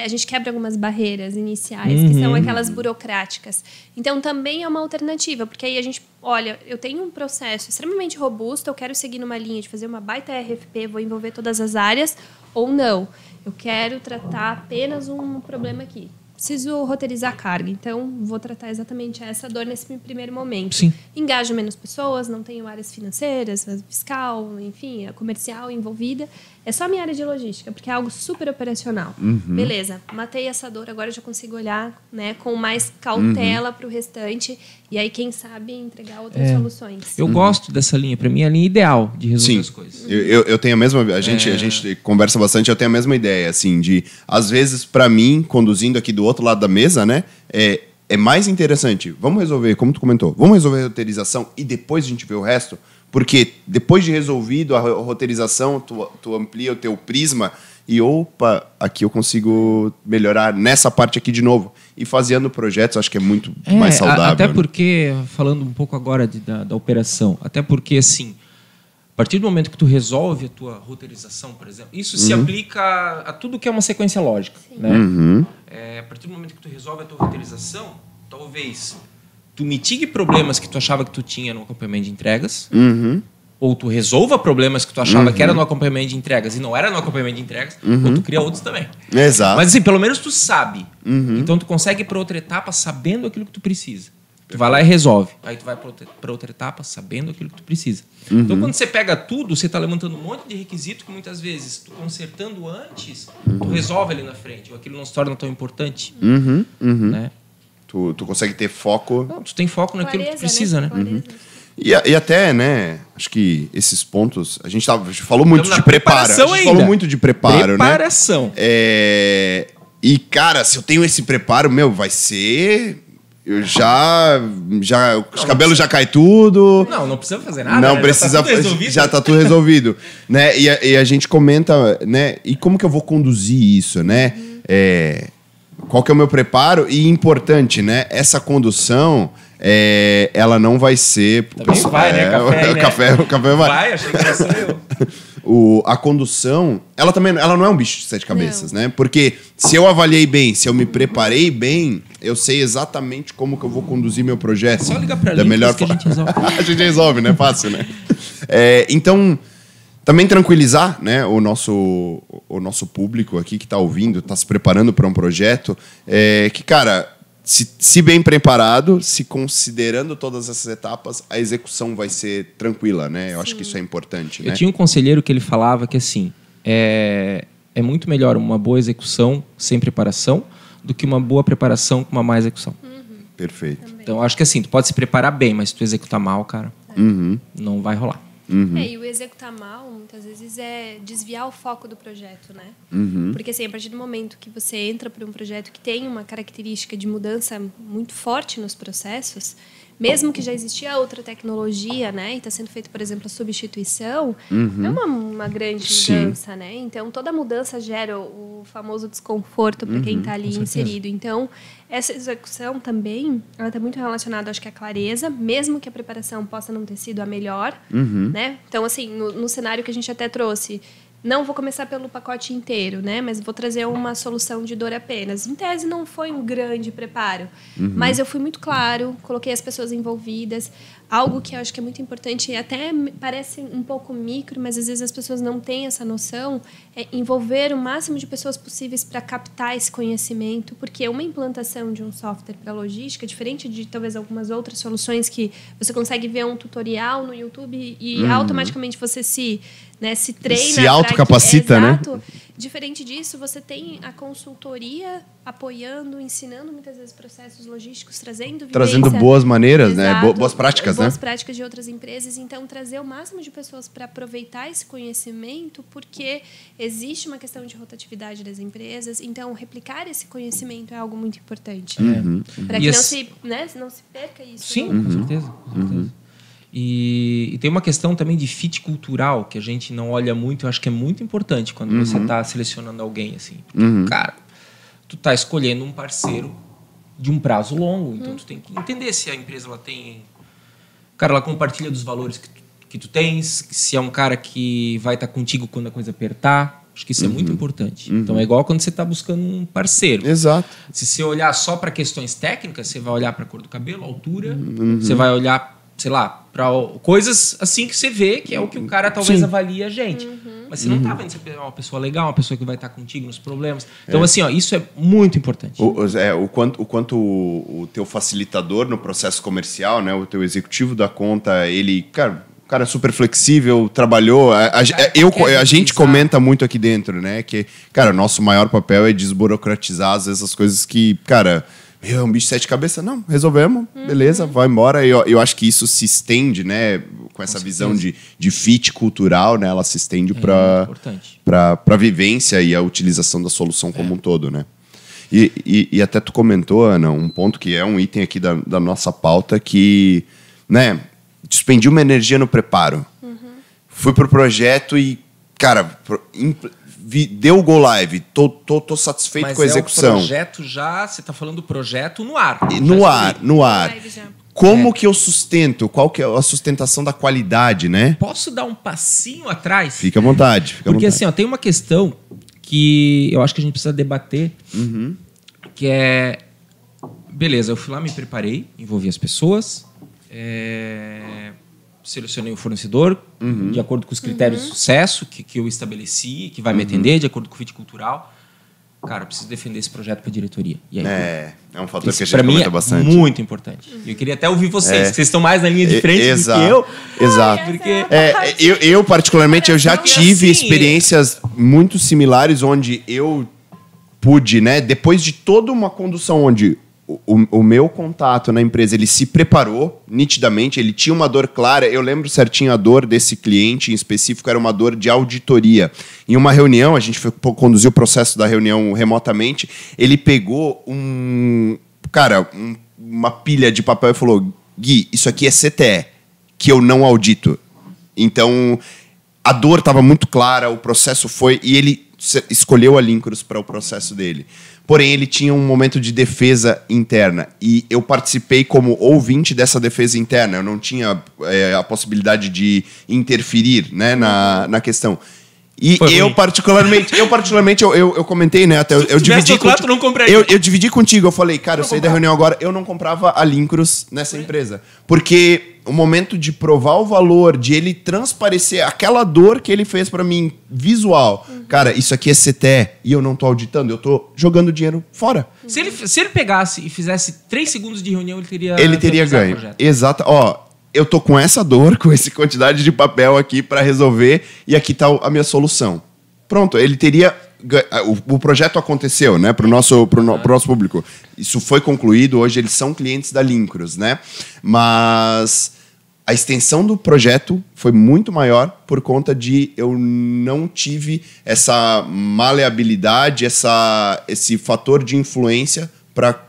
a gente quebra algumas barreiras iniciais, que são aquelas burocráticas. Então, também é uma alternativa, porque aí a gente, olha, eu tenho um processo extremamente robusto, eu quero seguir numa linha de fazer uma baita RFP, vou envolver todas as áreas, ou não. Eu quero tratar apenas um problema aqui. Preciso roteirizar a carga, então vou tratar exatamente essa dor nesse primeiro momento. Sim. Engajo menos pessoas, não tenho áreas financeiras, fiscal, enfim, a comercial envolvida. É só a minha área de logística, porque é algo super operacional. Beleza, matei essa dor, agora eu já consigo olhar, né, com mais cautela para o restante e aí, quem sabe, entregar outras soluções. Eu gosto dessa linha, para mim é a linha ideal de resolver as coisas. Eu tenho a mesma... A gente conversa bastante, eu tenho a mesma ideia, assim, de... Às vezes, para mim, conduzindo aqui do outro lado da mesa, né, é mais interessante. Vamos resolver, como tu comentou, vamos resolver a roteirização e depois a gente vê o resto? Porque depois de resolvido a roteirização, tu amplia o teu prisma e, opa, aqui eu consigo melhorar nessa parte aqui de novo. E fazendo projetos, acho que é muito mais saudável. Até porque, falando um pouco agora da operação, até porque, assim, a partir do momento que tu resolve a tua roteirização, por exemplo, isso se aplica a tudo que é uma sequência lógica. Né? A partir do momento que tu resolve a tua roteirização, talvez tu mitigue problemas que tu achava que tu tinha no acompanhamento de entregas, ou tu resolva problemas que tu achava que era no acompanhamento de entregas e não era no acompanhamento de entregas, ou tu cria outros também. Exato. Mas assim, pelo menos tu sabe. Então tu consegue ir para outra etapa sabendo aquilo que tu precisa. Tu vai lá e resolve. Aí tu vai para outra etapa sabendo aquilo que tu precisa. Então quando você pega tudo, você está levantando um monte de requisito que muitas vezes tu consertando antes, tu resolve ali na frente, ou aquilo não se torna tão importante. Né? Tu consegue ter foco. Não, tu tem foco naquilo que tu precisa, né? E até, né, acho que esses pontos... A gente falou muito de preparo. A gente falou muito de preparo, preparação. Né? E, cara, se eu tenho esse preparo, vai ser... Eu os cabelos já caem tudo. Não precisa fazer nada. Não precisa, já tá tudo resolvido. Né? E a gente comenta, né? E como que eu vou conduzir isso, né? Qual que é o meu preparo? E importante, né? Essa condução, ela não vai ser... Também vai, né? Café, o café vai. Vai, achei que era só eu. A condução, ela não é um bicho de 7 cabeças, né? Porque se eu avaliei bem, se eu me preparei bem, eu sei exatamente como que eu vou conduzir meu projeto. Só ligar pra da melhor que a gente resolve. A gente resolve, né? Fácil, né? Então, também tranquilizar, né, o nosso público aqui que está ouvindo, está se preparando para um projeto, que, cara, se bem preparado, se considerando todas essas etapas, a execução vai ser tranquila, né? Eu acho que isso é importante, né? Eu tinha um conselheiro que ele falava que, assim, é muito melhor uma boa execução sem preparação do que uma boa preparação com uma má execução. Perfeito. Também. Então, acho que, assim, tu pode se preparar bem, mas se tu executar mal, cara, não vai rolar. E o executar mal, muitas vezes, é desviar o foco do projeto, né? Porque, assim, a partir do momento que você entra para um projeto que tem uma característica de mudança muito forte nos processos, mesmo que já existia outra tecnologia, né? E está sendo feita, por exemplo, a substituição, é uma grande mudança, né? Então, toda mudança gera o famoso desconforto para quem está ali inserido. Então, essa execução também, ela está muito relacionada, acho que, à clareza, mesmo que a preparação possa não ter sido a melhor, né? Então, assim, no cenário que a gente até trouxe, não vou começar pelo pacote inteiro, né? Mas vou trazer uma solução de dor apenas. Em tese, não foi um grande preparo, mas eu fui muito claro, coloquei as pessoas envolvidas. Algo que eu acho que é muito importante, e até parece um pouco micro, mas às vezes as pessoas não têm essa noção, é envolver o máximo de pessoas possíveis para captar esse conhecimento, porque uma implantação de um software para logística, diferente de talvez algumas outras soluções que você consegue ver um tutorial no YouTube e automaticamente você se treina. Se autocapacita, né? diferente disso, você tem a consultoria apoiando, ensinando muitas vezes processos logísticos, trazendo boas maneiras, exato, né? Boas práticas, boas práticas de outras empresas. Então, trazer o máximo de pessoas para aproveitar esse conhecimento, porque existe uma questão de rotatividade das empresas. Então, replicar esse conhecimento é algo muito importante. Para que não se perca isso. Sim, com certeza. E tem uma questão também de fit cultural, que a gente não olha muito, eu acho que é muito importante quando você está selecionando alguém, assim. Porque, cara, tu tá escolhendo um parceiro de um prazo longo, então tu tem que entender se a empresa ela tem... Cara, ela compartilha dos valores que tu tens, se é um cara que vai estar contigo quando a coisa apertar. Acho que isso é muito importante. Então é igual quando você está buscando um parceiro. Exato. Se você olhar só para questões técnicas, você vai olhar para a cor do cabelo, altura, você vai olhar, sei lá, para coisas assim que você vê, que é o que o cara talvez avalie a gente. Mas você não tá vendo se é uma pessoa legal, uma pessoa que vai estar contigo nos problemas. Então, assim, ó, isso é muito importante. O quanto o teu facilitador no processo comercial, né, o teu executivo da conta, ele, cara é super flexível, trabalhou. A gente comenta muito aqui dentro, né, que, cara, o nosso maior papel é desburocratizar às vezes as coisas que, cara... É um bicho de 7 cabeças? Não, resolvemos, beleza, vai embora. Eu acho que isso se estende, né, com essa visão de fit cultural, né, ela se estende para a vivência e a utilização da solução como um todo, né. E até tu comentou, Ana, um ponto que é um item aqui da nossa pauta que, né, despendi uma energia no preparo. Fui pro projeto e, cara... Deu o Go Live, tô satisfeito com a execução. Mas o projeto já... Você está falando do projeto no ar. No ar. Como que eu sustento? Qual que é a sustentação da qualidade, né? Posso dar um passinho atrás? Fica à vontade. Porque assim, ó, tem uma questão que eu acho que a gente precisa debater, que é... Beleza, eu fui lá, me preparei, envolvi as pessoas... Selecionei o fornecedor de acordo com os critérios de sucesso que eu estabeleci, que vai me atender, de acordo com o fit cultural. Cara, eu preciso defender esse projeto para a diretoria. E aí, é um fator que a gente comenta bastante. Para mim é muito importante. Eu queria até ouvir vocês, que vocês estão mais na linha de frente do que eu. Exato. Porque... eu, particularmente, eu já tive experiências muito similares onde eu pude, né, depois de toda uma condução onde... O meu contato na empresa, ele se preparou nitidamente, ele tinha uma dor clara. Eu lembro certinho a dor desse cliente em específico, era uma dor de auditoria. Em uma reunião, a gente conduziu o processo da reunião remotamente, ele pegou uma pilha de papel e falou: Gui, isso aqui é CTE, que eu não audito. Então, a dor estava muito clara, o processo foi... E ele escolheu a Lincros para o processo dele. Porém, ele tinha um momento de defesa interna. E eu participei como ouvinte dessa defesa interna. Eu não tinha a possibilidade de interferir, né, na questão. E eu particularmente, eu comentei, né? Até eu dividi eu dividi contigo. Eu falei, cara, eu saí da reunião agora, eu não comprava a Lincros nessa empresa. Porque o momento de provar o valor, de ele transparecer aquela dor que ele fez pra mim, visual. Cara, isso aqui é CTE e eu não tô auditando, eu tô jogando dinheiro fora. Se ele pegasse e fizesse 3 segundos de reunião, ele teria ganho. Exato. Ó, eu tô com essa dor, com essa quantidade de papel aqui para resolver e aqui tá a minha solução. Pronto, ele teria... O projeto aconteceu, né, pro nosso público. Isso foi concluído, hoje eles são clientes da Lincros, né? Mas a extensão do projeto foi muito maior por conta de eu não tive essa maleabilidade, esse fator de influência para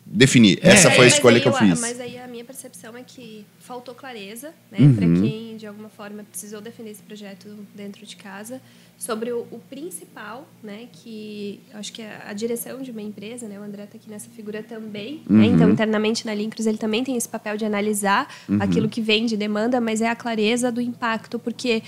definir. Essa foi a escolha que eu fiz. Mas aí a minha percepção é que faltou clareza, né, para quem de alguma forma precisou defender esse projeto dentro de casa, sobre o principal, né, que eu acho que é a direção de uma empresa, né, o André está aqui nessa figura também, né, então internamente na Lincros ele também tem esse papel de analisar aquilo que vem de demanda, mas é a clareza do impacto, porque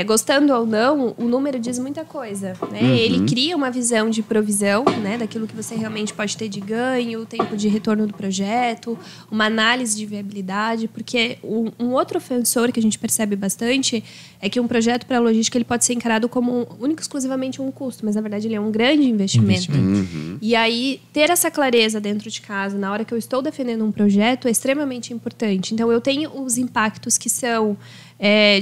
gostando ou não, o número diz muita coisa, né? Ele cria uma visão de provisão, né, daquilo que você realmente pode ter de ganho, o tempo de retorno do projeto, uma análise de viabilidade, porque um outro ofensor que a gente percebe bastante é que um projeto para a logística ele pode ser encarado como único exclusivamente um custo, mas na verdade ele é um grande investimento. E aí ter essa clareza dentro de casa, na hora que eu estou defendendo um projeto, é extremamente importante. Então eu tenho os impactos que são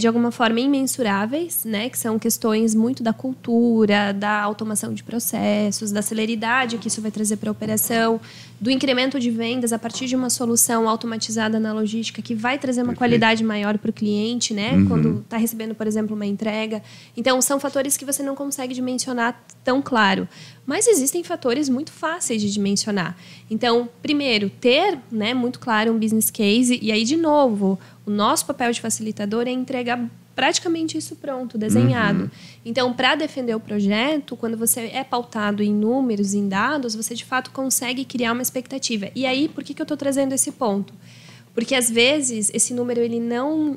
de alguma forma imensuráveis, né, que são questões muito da cultura, da automação de processos, da celeridade que isso vai trazer para a operação, do incremento de vendas a partir de uma solução automatizada na logística que vai trazer uma qualidade maior para o cliente, né, quando está recebendo, por exemplo, uma entrega. Então, são fatores que você não consegue dimensionar tão claro. Mas existem fatores muito fáceis de dimensionar. Então, primeiro, ter, né, muito claro um business case. E aí, de novo, o nosso papel de facilitador é entregar praticamente isso pronto, desenhado. Então, para defender o projeto, quando você é pautado em números, em dados, você, de fato, consegue criar uma expectativa. E aí, por que eu estou trazendo esse ponto? Porque, às vezes, esse número ele não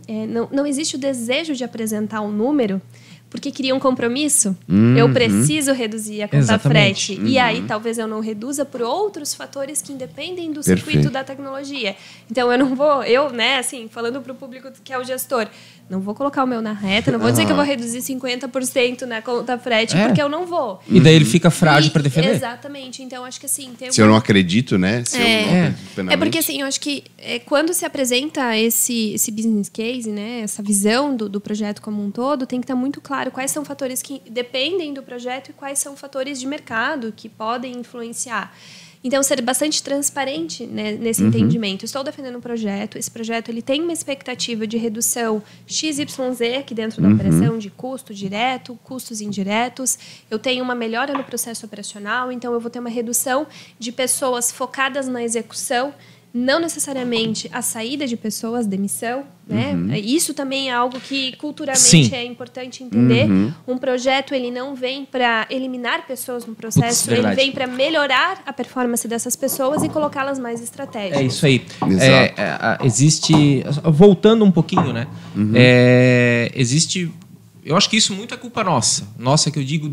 existe o desejo de apresentar um número porque cria um compromisso. Eu preciso reduzir a conta frete. E aí, talvez eu não reduza por outros fatores que independem do circuito da tecnologia. Então, eu não vou... né, assim, falando para o público que é o gestor, não vou colocar o meu na reta, não vou dizer que eu vou reduzir 50% na conta frete, porque eu não vou. E daí ele fica frágil para defender. Exatamente. Então, acho que assim... Se eu não acredito, né? Se eu não acredito plenamente. Porque, assim, eu acho que quando se apresenta esse business case, né, essa visão do projeto como um todo, tem que estar muito claro quais são fatores que dependem do projeto e quais são fatores de mercado que podem influenciar. Então, ser bastante transparente, né, nesse entendimento. Estou defendendo um projeto, esse projeto ele tem uma expectativa de redução XYZ aqui dentro da operação, de custo direto, custos indiretos. Eu tenho uma melhora no processo operacional, então eu vou ter uma redução de pessoas focadas na execução, não necessariamente a saída de pessoas, demissão, né? Isso também é algo que culturalmente é importante entender. Um projeto ele não vem para eliminar pessoas no processo, ele vem para melhorar a performance dessas pessoas e colocá-las mais estratégicas. É isso aí. Exato. Existe, voltando um pouquinho, né? Existe... Eu acho que isso muito é culpa nossa. Nossa, que eu digo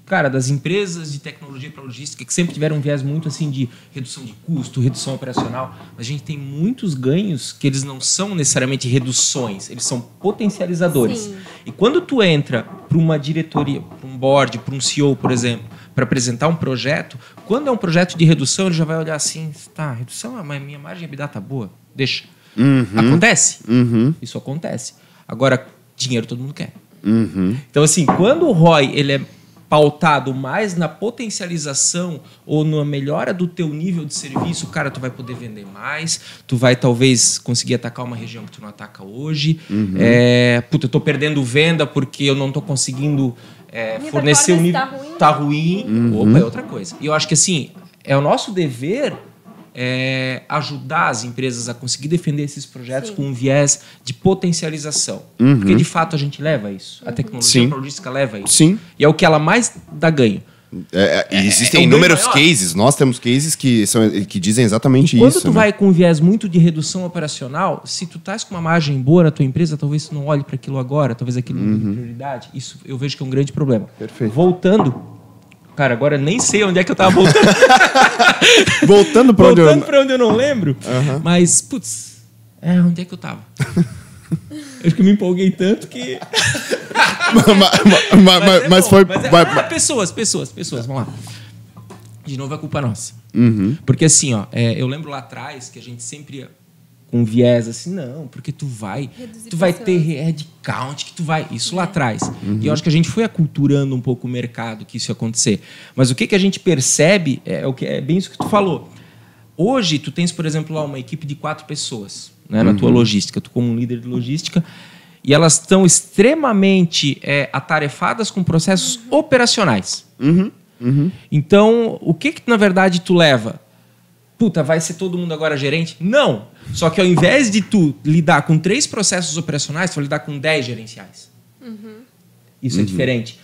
cara, das empresas de tecnologia para logística, que sempre tiveram um viés muito assim de redução de custo, redução operacional. Mas a gente tem muitos ganhos que eles não são necessariamente reduções, eles são potencializadores. Sim. E quando tu entra para uma diretoria, para um board, para um CEO, por exemplo, para apresentar um projeto, quando é um projeto de redução, ele já vai olhar assim, tá, redução, mas minha margem de EBITDA tá boa, deixa. Acontece? Isso acontece. Agora, dinheiro todo mundo quer. Então, assim, quando o ROI ele é pautado mais na potencialização ou na melhora do teu nível de serviço, cara, tu vai poder vender mais, tu vai talvez conseguir atacar uma região que tu não ataca hoje. Eu tô perdendo venda porque eu não tô conseguindo fornecer o nível... Tá ruim. Opa, é outra coisa. E eu acho que, assim, é o nosso dever... ajudar as empresas a conseguir defender esses projetos com um viés de potencialização. Porque, de fato, a gente leva isso. A tecnologia logística leva isso. E é o que ela mais dá ganho. Existem inúmeros cases. Nós temos cases que dizem exatamente isso. Quando tu vai com um viés muito de redução operacional, se tu estás com uma margem boa na tua empresa, talvez tu não olhe para aquilo agora, talvez aquilo não tenha prioridade. Isso eu vejo que é um grande problema. Perfeito. Voltando... Cara, agora eu nem sei onde é que eu tava voltando. Voltando pra onde eu não lembro. Mas, putz, onde é que eu tava? Acho que eu me empolguei tanto que... mas foi... Pessoas, vamos lá. De novo, é culpa nossa. Porque assim, eu lembro lá atrás que a gente sempre ia com viés assim, não, porque tu vai ter headcount, que tu vai... Isso lá atrás. E eu acho que a gente foi aculturando um pouco o mercado que isso ia acontecer. Mas o que a gente percebe é bem isso que tu falou. Hoje, tu tens, por exemplo, lá uma equipe de 4 pessoas, né, na tua logística. Tu como um líder de logística. E elas estão extremamente atarefadas com processos operacionais. Então, o que na verdade tu leva? Puta, vai ser todo mundo agora gerente? Não! Só que ao invés de tu lidar com 3 processos operacionais, tu vai lidar com 10 gerenciais. Isso é diferente.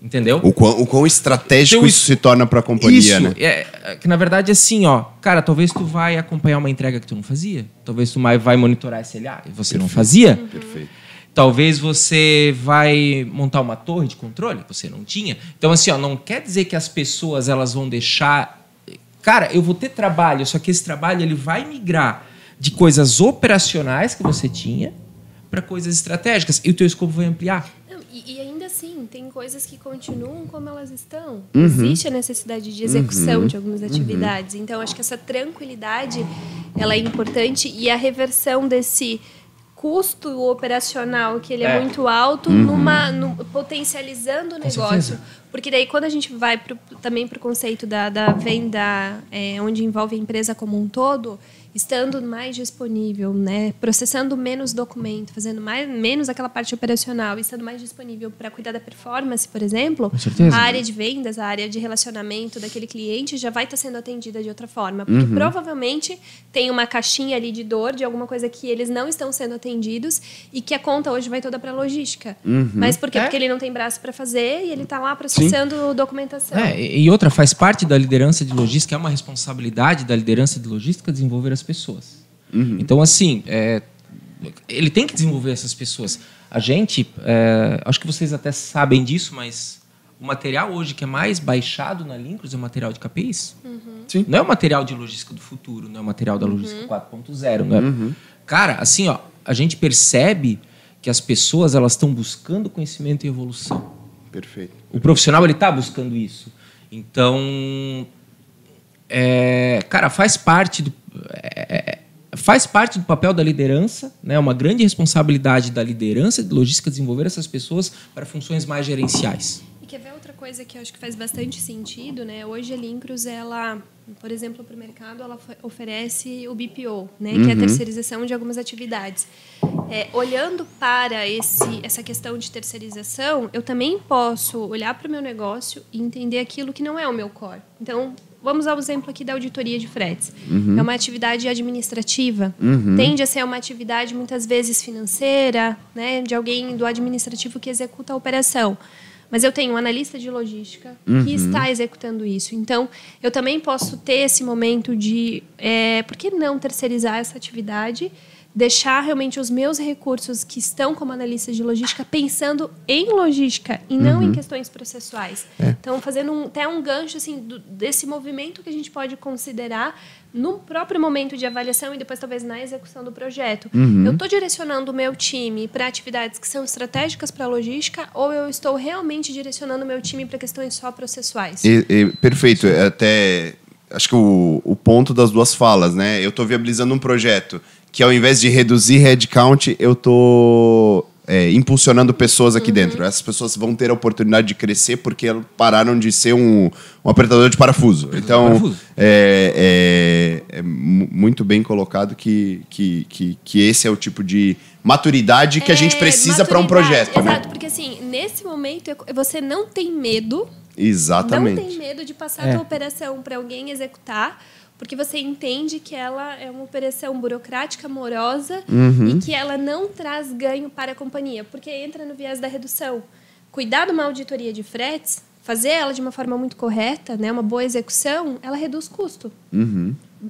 Entendeu? O quão estratégico isso se torna para a companhia, isso, né? Que na verdade é assim, cara, talvez tu vai acompanhar uma entrega que tu não fazia. Talvez tu vai monitorar SLA e você não fazia. Perfeito. Talvez você vai montar uma torre de controle, você não tinha. Então, assim, não quer dizer que as pessoas elas vão deixar... Cara, eu vou ter trabalho, só que esse trabalho ele vai migrar de coisas operacionais que você tinha para coisas estratégicas. E o teu escopo vai ampliar. Não, e ainda assim, tem coisas que continuam como elas estão. Existe a necessidade de execução de algumas atividades. Então, acho que essa tranquilidade ela é importante e a reversão desse custo operacional que ele é muito alto, potencializando o negócio. Porque daí, quando a gente vai também para o conceito da venda, onde envolve a empresa como um todo, estando mais disponível, né, processando menos documento, fazendo menos aquela parte operacional, estando mais disponível para cuidar da performance, por exemplo, com certeza, a área de vendas, a área de relacionamento daquele cliente já vai estar sendo atendida de outra forma. Porque provavelmente tem uma caixinha ali de dor, de alguma coisa que eles não estão sendo atendidos e que a conta hoje vai toda para a logística. Mas por quê? Porque ele não tem braço para fazer e ele está lá processando documentação. E outra, faz parte da liderança de logística, é uma responsabilidade da liderança de logística desenvolver as pessoas. Então, assim, ele tem que desenvolver essas pessoas. A gente, acho que vocês até sabem disso, mas o material hoje que é mais baixado na Lincros é o material de KPIs. Sim. Não é o material de logística do futuro, não é o material da logística 4.0. Não é? Cara, assim, ó, a gente percebe que as pessoas elas estão buscando conhecimento e evolução. Perfeito. O profissional ele está buscando isso. Então, cara, faz parte do papel da liderança, né? Uma grande responsabilidade da liderança de logística desenvolver essas pessoas para funções mais gerenciais. E quer ver outra coisa que eu acho que faz bastante sentido, né? Hoje a Lincros, ela, por exemplo, para o mercado, ela oferece o BPO, né? Que é a terceirização de algumas atividades. Olhando para essa questão de terceirização, eu também posso olhar para o meu negócio e entender aquilo que não é o meu core. Então, vamos ao exemplo aqui da auditoria de fretes. É uma atividade administrativa. Tende a ser uma atividade, muitas vezes, financeira, né? De alguém do administrativo que executa a operação. Mas eu tenho um analista de logística que está executando isso. Então, eu também posso ter esse momento de... por que não terceirizar essa atividade? Deixar realmente os meus recursos que estão como analista de logística pensando em logística e não em questões processuais. Então, fazendo até um gancho assim, desse movimento que a gente pode considerar no próprio momento de avaliação e depois talvez na execução do projeto. Eu estou direcionando o meu time para atividades que são estratégicas para a logística ou eu estou realmente direcionando o meu time para questões só processuais? Perfeito. Até acho que o ponto das duas falas, né? Eu estou viabilizando um projeto que ao invés de reduzir headcount, eu estou impulsionando pessoas aqui dentro. Essas pessoas vão ter a oportunidade de crescer porque elas pararam de ser um apertador de parafuso. Então, é muito bem colocado que esse é o tipo de maturidade que a gente precisa para um projeto. Exato, né? Porque assim, nesse momento, você não tem medo. Exatamente. Não tem medo de passar a tua operação para alguém executar, porque você entende que ela é uma operação burocrática, morosa, e que ela não traz ganho para a companhia, porque entra no viés da redução. Cuidar de uma auditoria de fretes, fazer ela de uma forma muito correta, né, uma boa execução, ela reduz custo.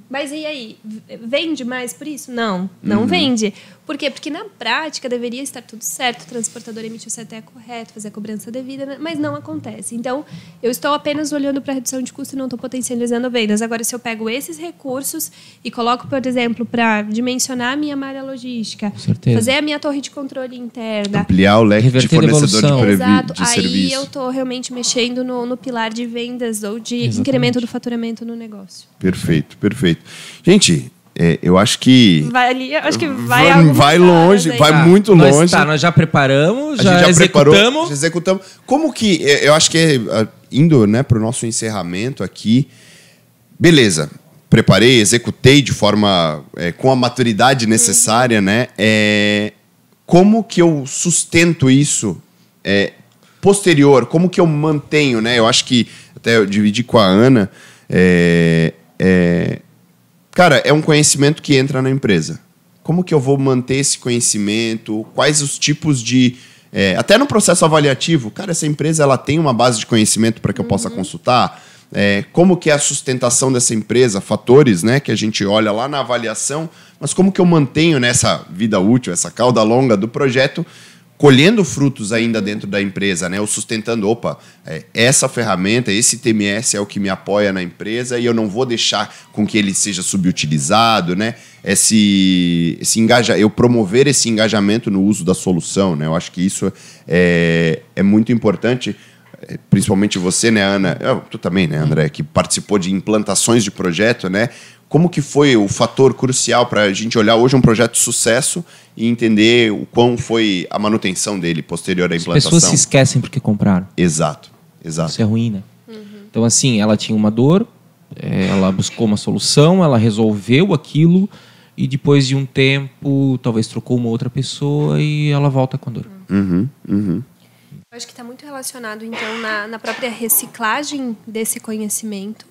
Mas e aí? Vende mais por isso? Não vende. Por quê? Porque na prática deveria estar tudo certo, o transportador emitiu o CTE correto, fazer a cobrança devida, mas não acontece. Então, eu estou apenas olhando para a redução de custo e não estou potencializando vendas. Agora, se eu pego esses recursos e coloco, por exemplo, para dimensionar a minha malha logística, fazer a minha torre de controle interna, ampliar o leque de fornecedor de serviço. Aí eu estou realmente mexendo no pilar de vendas ou de incremento do faturamento no negócio. Perfeito. Gente, eu acho que... Vai longe, vai muito longe. Nós já preparamos, já executamos. Como que... Eu acho que indo, né, para o nosso encerramento aqui, beleza, preparei, executei de forma... com a maturidade necessária, né? Como que eu sustento isso posterior? Como que eu mantenho, né? Eu acho que, até eu dividi com a Ana... Cara, é um conhecimento que entra na empresa. Como que eu vou manter esse conhecimento? Quais os tipos de... até no processo avaliativo, cara, essa empresa ela tem uma base de conhecimento para que eu possa consultar? Como que é a sustentação dessa empresa? Fatores, né, que a gente olha lá na avaliação, mas como que eu mantenho nessa vida útil, essa cauda longa do projeto, colhendo frutos ainda dentro da empresa, né? Ou sustentando, essa ferramenta, esse TMS é o que me apoia na empresa e eu não vou deixar com que ele seja subutilizado, né? Eu promover esse engajamento no uso da solução, né? Eu acho que isso é muito importante. principalmente você, né, Ana? Tu também, né, André? Que participou de implantações de projeto, né? Como que foi o fator crucial para a gente olhar hoje um projeto de sucesso e entender o quão foi a manutenção dele posterior à implantação? As pessoas se esquecem porque compraram. Exato. Isso é ruim, né? Então, assim, ela tinha uma dor, ela buscou uma solução, ela resolveu aquilo e depois de um tempo, talvez trocou uma outra pessoa e ela volta com a dor. Eu acho que está muito relacionado, então, na própria reciclagem desse conhecimento,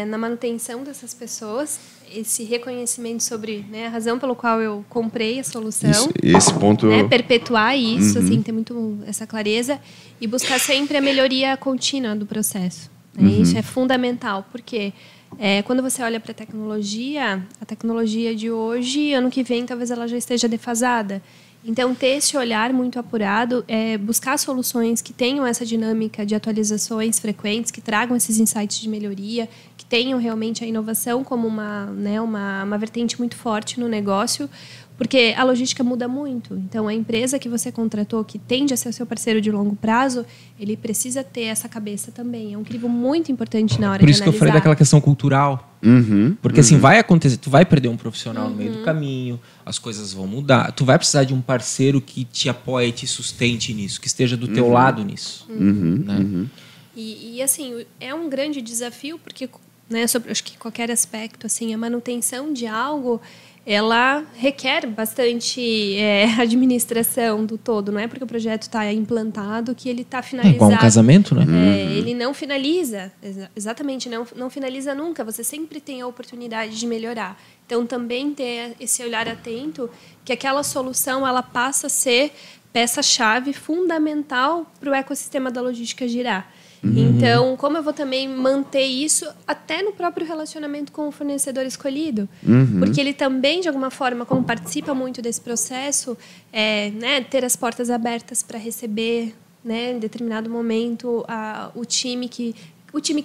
na manutenção dessas pessoas, esse reconhecimento sobre, né, a razão pelo qual eu comprei a solução. Esse ponto... Né, perpetuar isso, assim, ter muito essa clareza e buscar sempre a melhoria contínua do processo. Né? Isso é fundamental, porque quando você olha para a tecnologia de hoje, ano que vem, talvez ela já esteja defasada. Então, ter esse olhar muito apurado, buscar soluções que tenham essa dinâmica de atualizações frequentes, que tragam esses insights de melhoria, que tenham realmente a inovação como uma vertente muito forte no negócio, porque a logística muda muito. Então, a empresa que você contratou, que tende a ser seu parceiro de longo prazo, ele precisa ter essa cabeça também. É um crivo muito importante na hora de analisar. Por isso que eu falei daquela questão cultural. Porque assim, vai acontecer, tu vai perder um profissional no meio do caminho, as coisas vão mudar, tu vai precisar de um parceiro que te apoie, te sustente nisso, que esteja do teu lado nisso. Né? E assim, é um grande desafio, porque, né, sobre acho que qualquer aspecto, assim, a manutenção de algo, ela requer bastante administração do todo. Não é porque o projeto está implantado que ele está finalizado. É igual um casamento, né? Ele não finaliza, exatamente, não finaliza nunca. Você sempre tem a oportunidade de melhorar. Então, também ter esse olhar atento que aquela solução ela passa a ser peça-chave fundamental para o ecossistema da logística girar. Então, como eu vou também manter isso até no próprio relacionamento com o fornecedor escolhido? Porque ele também, de alguma forma, como participa muito desse processo, né, ter as portas abertas para receber, né, em determinado momento, o time que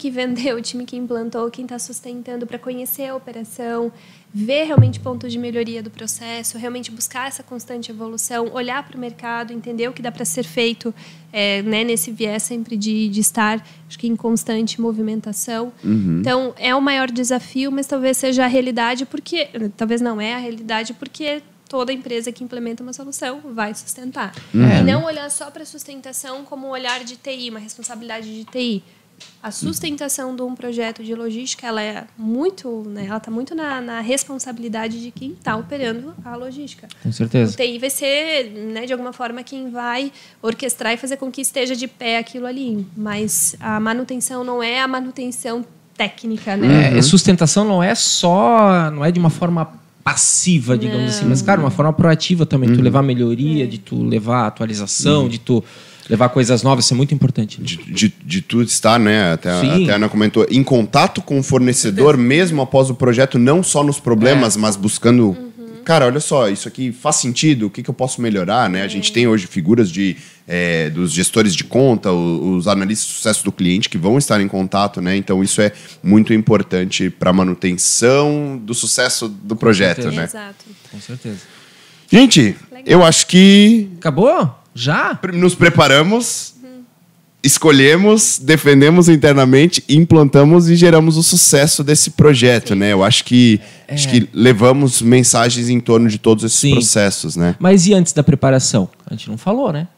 vendeu, o time que implantou, quem está sustentando, para conhecer a operação, ver realmente pontos de melhoria do processo, realmente buscar essa constante evolução, olhar para o mercado, entender o que dá para ser feito, né, nesse viés sempre de estar, acho que em constante movimentação. Então, é o maior desafio, mas talvez seja a realidade, porque talvez não é a realidade, porque toda empresa que implementa uma solução vai sustentar. E não olhar só para a sustentação como um olhar de TI, uma responsabilidade de TI. A sustentação de um projeto de logística, ela é muito, né, ela está muito na responsabilidade de quem está operando a logística. Com certeza. O TI vai ser, né, de alguma forma, quem vai orquestrar e fazer com que esteja de pé aquilo ali. Mas a manutenção não é a manutenção técnica, né? Sustentação não é de uma forma passiva, digamos assim, mas, cara, uma forma proativa também. Tu levar melhoria, de tu levar atualização, de tu levar coisas novas, isso é muito importante. Né? De tu estar, né? Até a Ana comentou, em contato com o fornecedor, mesmo após o projeto, não só nos problemas, mas buscando... Cara, olha só, isso aqui faz sentido, o que eu posso melhorar, né? A gente tem hoje figuras dos gestores de conta, os analistas de sucesso do cliente que vão estar em contato, né? Então, isso é muito importante para a manutenção do sucesso do projeto, né? Exato. Com certeza. Gente, eu acho que... Acabou? Já? Nos preparamos, escolhemos, defendemos internamente, implantamos e geramos o sucesso desse projeto, né? Eu acho que levamos mensagens em torno de todos esses processos, né? Mas e antes da preparação? A gente não falou, né?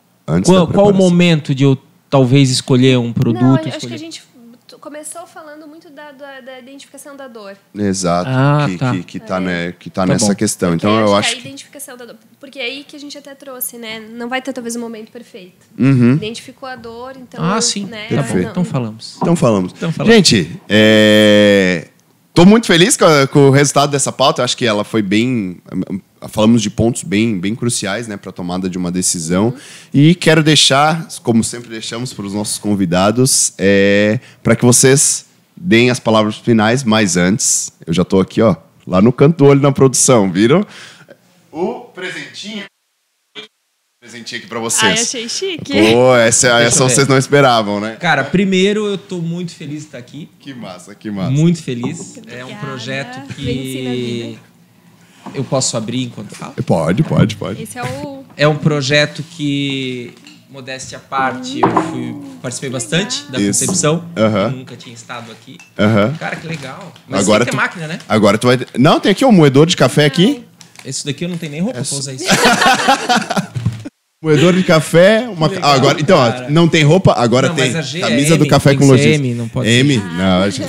Qual o momento de eu talvez escolher um produto? Não, acho que a gente começou falando muito da identificação da dor. Exato, que tá nessa questão. Porque então eu acho que a identificação da dor, porque é aí que a gente até trouxe, né? Não vai ter talvez o momento perfeito. Identificou a dor, então... sim, né? Perfeito. Então falamos. Então falamos. Gente, tô muito feliz com o resultado dessa pauta. Eu acho que ela foi bem... Falamos de pontos bem cruciais, né, para a tomada de uma decisão. E quero deixar, como sempre deixamos para os nossos convidados, para que vocês deem as palavras finais, mas antes, eu já estou aqui, ó, lá no canto do olho na produção, viram? O presentinho aqui para vocês. Achei chique. Pô, essa vocês não esperavam, né? Cara, primeiro eu tô muito feliz de estar aqui. Que massa. Muito feliz. Obrigada. É um projeto Venci na que vida. eu posso abrir enquanto falo? Pode. Esse é o... É um projeto que modéstia à parte, participei bastante da Isso. concepção. Aham. Eu nunca tinha estado aqui. Aham. Cara, que legal. Mas Agora tem que ter máquina, né? Agora tu vai... Não, tem aqui um moedor de café aqui. Esse daqui eu não tenho nem roupa pra usar isso. Moedor de café, uma... legal, agora, então, ó, cara. não tem roupa, agora Não, tem mas a G é camisa do M, café tem com que ser lojista. M, não pode M? ser. Não, acho...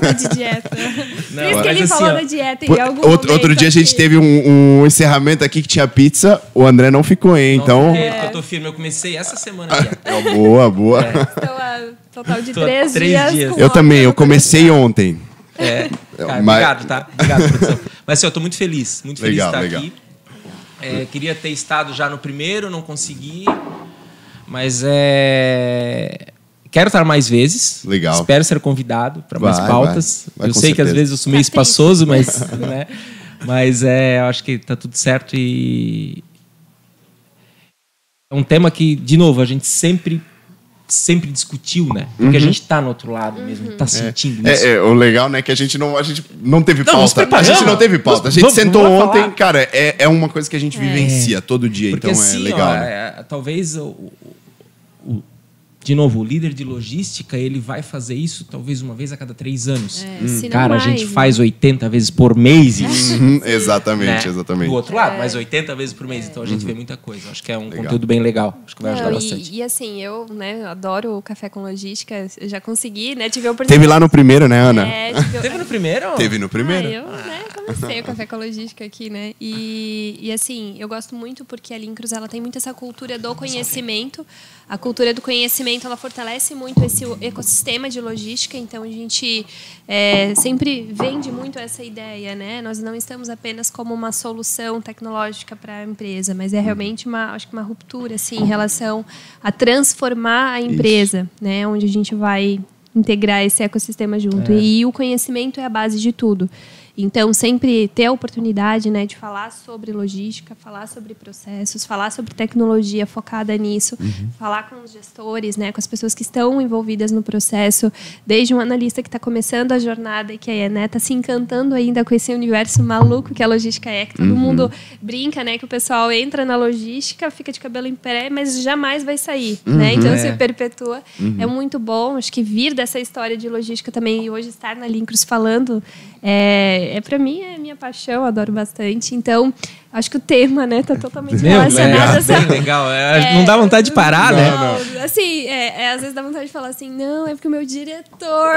Tá de dieta. Por isso que mas ele assim, falou ó, da dieta Pô, em algum outro momento dia a gente aqui. teve um encerramento aqui que tinha pizza, o André não ficou, hein? Então, Porque eu tô firme, eu comecei essa semana aqui. boa, boa. Então, a total de Tô 3 3 dias. dias. com Eu também, eu óculos. comecei ontem. Cara, Mas- obrigado, tá? Obrigado, produção. Mas assim, eu tô muito feliz Legal, de estar legal. aqui. Queria ter estado já no primeiro, não consegui. Mas quero estar mais vezes. Legal. Espero ser convidado para mais Vai, pautas. vai, Eu com sei que às certeza. vezes eu sou meio Tá espaçoso, mas, né? Mas eu acho que tá tudo certo e é um tema que, de novo, a gente sempre discutiu, né? Porque a gente tá no outro lado mesmo, tá sentindo isso. O legal, né, que a gente não teve Não, nos pauta. A preparamos. gente não teve pauta. A gente Vamos sentou lá ontem, falar. cara, é uma coisa que a gente vivencia todo dia, Porque então assim, é legal. ó, Né? talvez de novo, o líder de logística, ele vai fazer isso talvez uma vez a cada 3 anos. Se não Cara, mais, a gente né? faz 80 vezes por mês isso. Exatamente, né? exatamente. Do outro lado, mais 80 vezes por mês. Então a gente vê muita coisa. Acho que é um Legal. conteúdo bem legal. Acho que vai ajudar Não, bastante. e assim, eu adoro o café com logística. Eu já consegui, né? Tive a oportunidade. Teve lá no primeiro, né, Ana? Teve no primeiro? Teve no primeiro. Eu, comecei o café com logística aqui, né? E assim, eu gosto muito porque a Lincros, ela tem muito essa cultura do conhecimento. A cultura do conhecimento, ela fortalece muito esse ecossistema de logística. Então, a gente sempre vende muito essa ideia, né? Nós não estamos apenas como uma solução tecnológica para a empresa, mas é realmente acho que uma ruptura, assim, em relação a transformar a empresa, né? Onde a gente vai integrar esse ecossistema junto. E o conhecimento é a base de tudo. Então, sempre ter a oportunidade, né, de falar sobre logística, falar sobre processos, falar sobre tecnologia focada nisso, falar com os gestores, né, com as pessoas que estão envolvidas no processo, desde um analista que está começando a jornada e que está se encantando ainda com esse universo maluco que a logística é, que todo mundo brinca, né, que o pessoal entra na logística, fica de cabelo em pé, mas jamais vai sair, né? Então, se perpetua. É muito bom, acho que vir dessa história de logística também e hoje estar na Lincros falando para mim é minha paixão, adoro bastante. Então, acho que o tema, né, tá totalmente relacionado a essa... Bem legal. Não dá vontade de parar, né? Não. Assim, às vezes dá vontade de falar assim, não, é porque o meu diretor...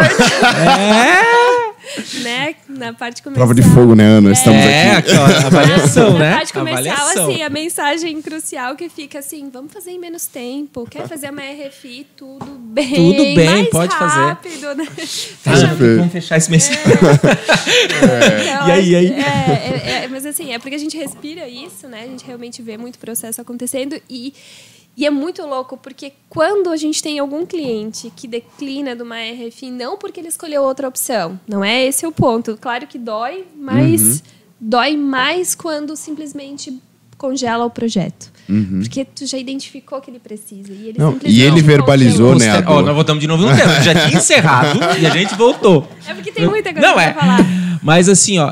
né, na parte comercial... Prova de fogo, né, Ana? Estamos aqui. Aquela avaliação, Na né? parte comercial, Avaliação. assim, a mensagem crucial que fica assim, vamos fazer em menos tempo, quer fazer uma RFI, tudo bem. Tudo bem, mais pode fazer. rápido, né? Vamos fechar esse mês. Então, E aí? mas assim, é porque a gente respira isso, né? A gente realmente vê muito processo acontecendo e é muito louco, porque quando a gente tem algum cliente que declina de uma RFI, não porque ele escolheu outra opção, não é esse o ponto. Claro que dói, mas dói mais quando simplesmente congela o projeto. Porque tu já identificou que ele precisa. E ele, Não, simplesmente e ele verbalizou, congelou. né? a Ó, dor. nós voltamos de novo no tema. Já tinha encerrado e a gente voltou. É porque tem muita coisa Não pra é. falar. Mas assim, ó,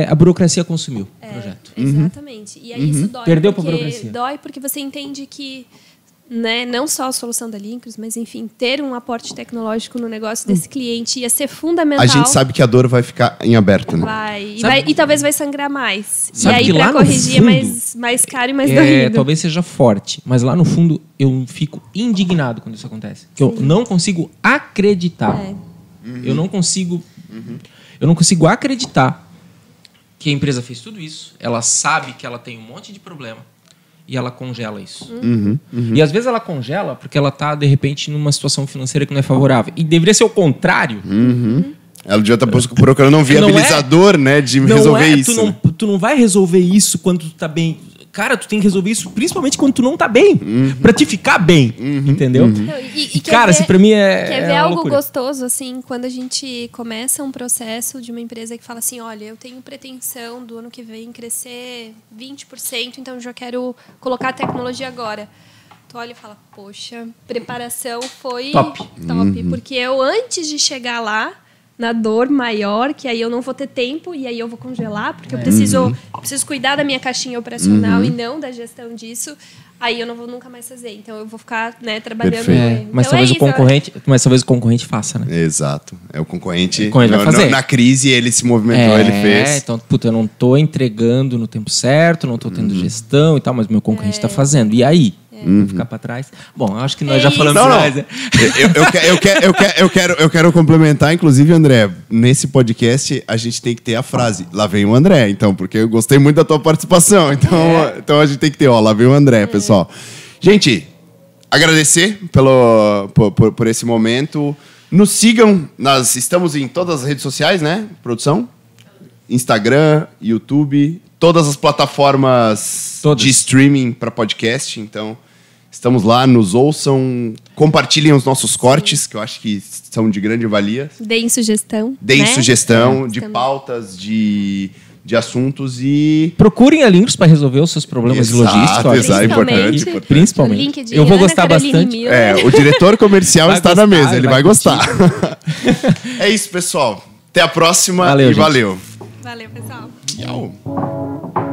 a burocracia consumiu o projeto. Exatamente. E aí isso dói. Perdeu pra porque burocracia. dói porque você entende que, né, não só a solução da Lincros, mas enfim, ter um aporte tecnológico no negócio desse cliente ia ser fundamental. A gente sabe que a dor vai ficar em aberto, né? E talvez vai sangrar mais. Sabe e aí, que lá pra no corrigir, fundo, é mais caro e mais doído. Talvez seja forte, mas lá no fundo eu fico indignado quando isso acontece. Que eu não consigo acreditar. Eu não consigo. Eu não consigo acreditar que a empresa fez tudo isso. Ela sabe que ela tem um monte de problema. E ela congela isso. E às vezes ela congela porque ela está, de repente, numa situação financeira que não é favorável. E deveria ser o contrário. Ela já tá procurando um viabilizador, né, de resolver isso. Tu não vai resolver isso quando tu tá bem. Cara, tu tem que resolver isso principalmente quando tu não tá bem. Pra te ficar bem. Entendeu? E cara, assim, pra mim é. Quer ver uma algo loucura. gostoso, assim, quando a gente começa um processo de uma empresa que fala assim, olha, eu tenho pretensão do ano que vem crescer 20%, então eu já quero colocar a tecnologia agora. Tu olha e fala, poxa, preparação foi Top. Porque eu, antes de chegar lá, na dor maior, que aí eu não vou ter tempo e aí eu vou congelar, porque eu preciso cuidar da minha caixinha operacional e não da gestão disso. aí eu não vou nunca mais fazer. Então eu vou ficar, né, trabalhando. Perfeito. Mas Então talvez é o concorrente, mas talvez o concorrente faça, né? Exato. É o concorrente. O concorrente vai fazer. Na crise ele se movimentou, ele fez. Então, puta, eu não tô entregando no tempo certo, não tô tendo gestão e tal, mas meu concorrente tá fazendo. E aí? Vou ficar para trás? Bom, acho que nós já falamos demais. Né? Eu quero complementar, inclusive, André, nesse podcast a gente tem que ter a frase, lá vem o André, então, porque eu gostei muito da tua participação, então a gente tem que ter, lá vem o André, pessoal. Gente, agradecer por esse momento. Nos sigam, estamos em todas as redes sociais, né, produção? Instagram, YouTube, todas as plataformas de streaming para podcast, então estamos lá, nos ouçam, compartilhem os nossos cortes, que eu acho que são de grande valia. Deem sugestão. Deem sugestão de pautas, de assuntos e... Procurem a Links para resolver os seus problemas de logística. Exato, importante. Principalmente. LinkedIn, eu vou Ana gostar Caroline bastante. Miller. O diretor comercial está na mesa, ele vai gostar. curtir. É isso, pessoal. Até a próxima Valeu, e gente. valeu. Valeu, pessoal. Tchau.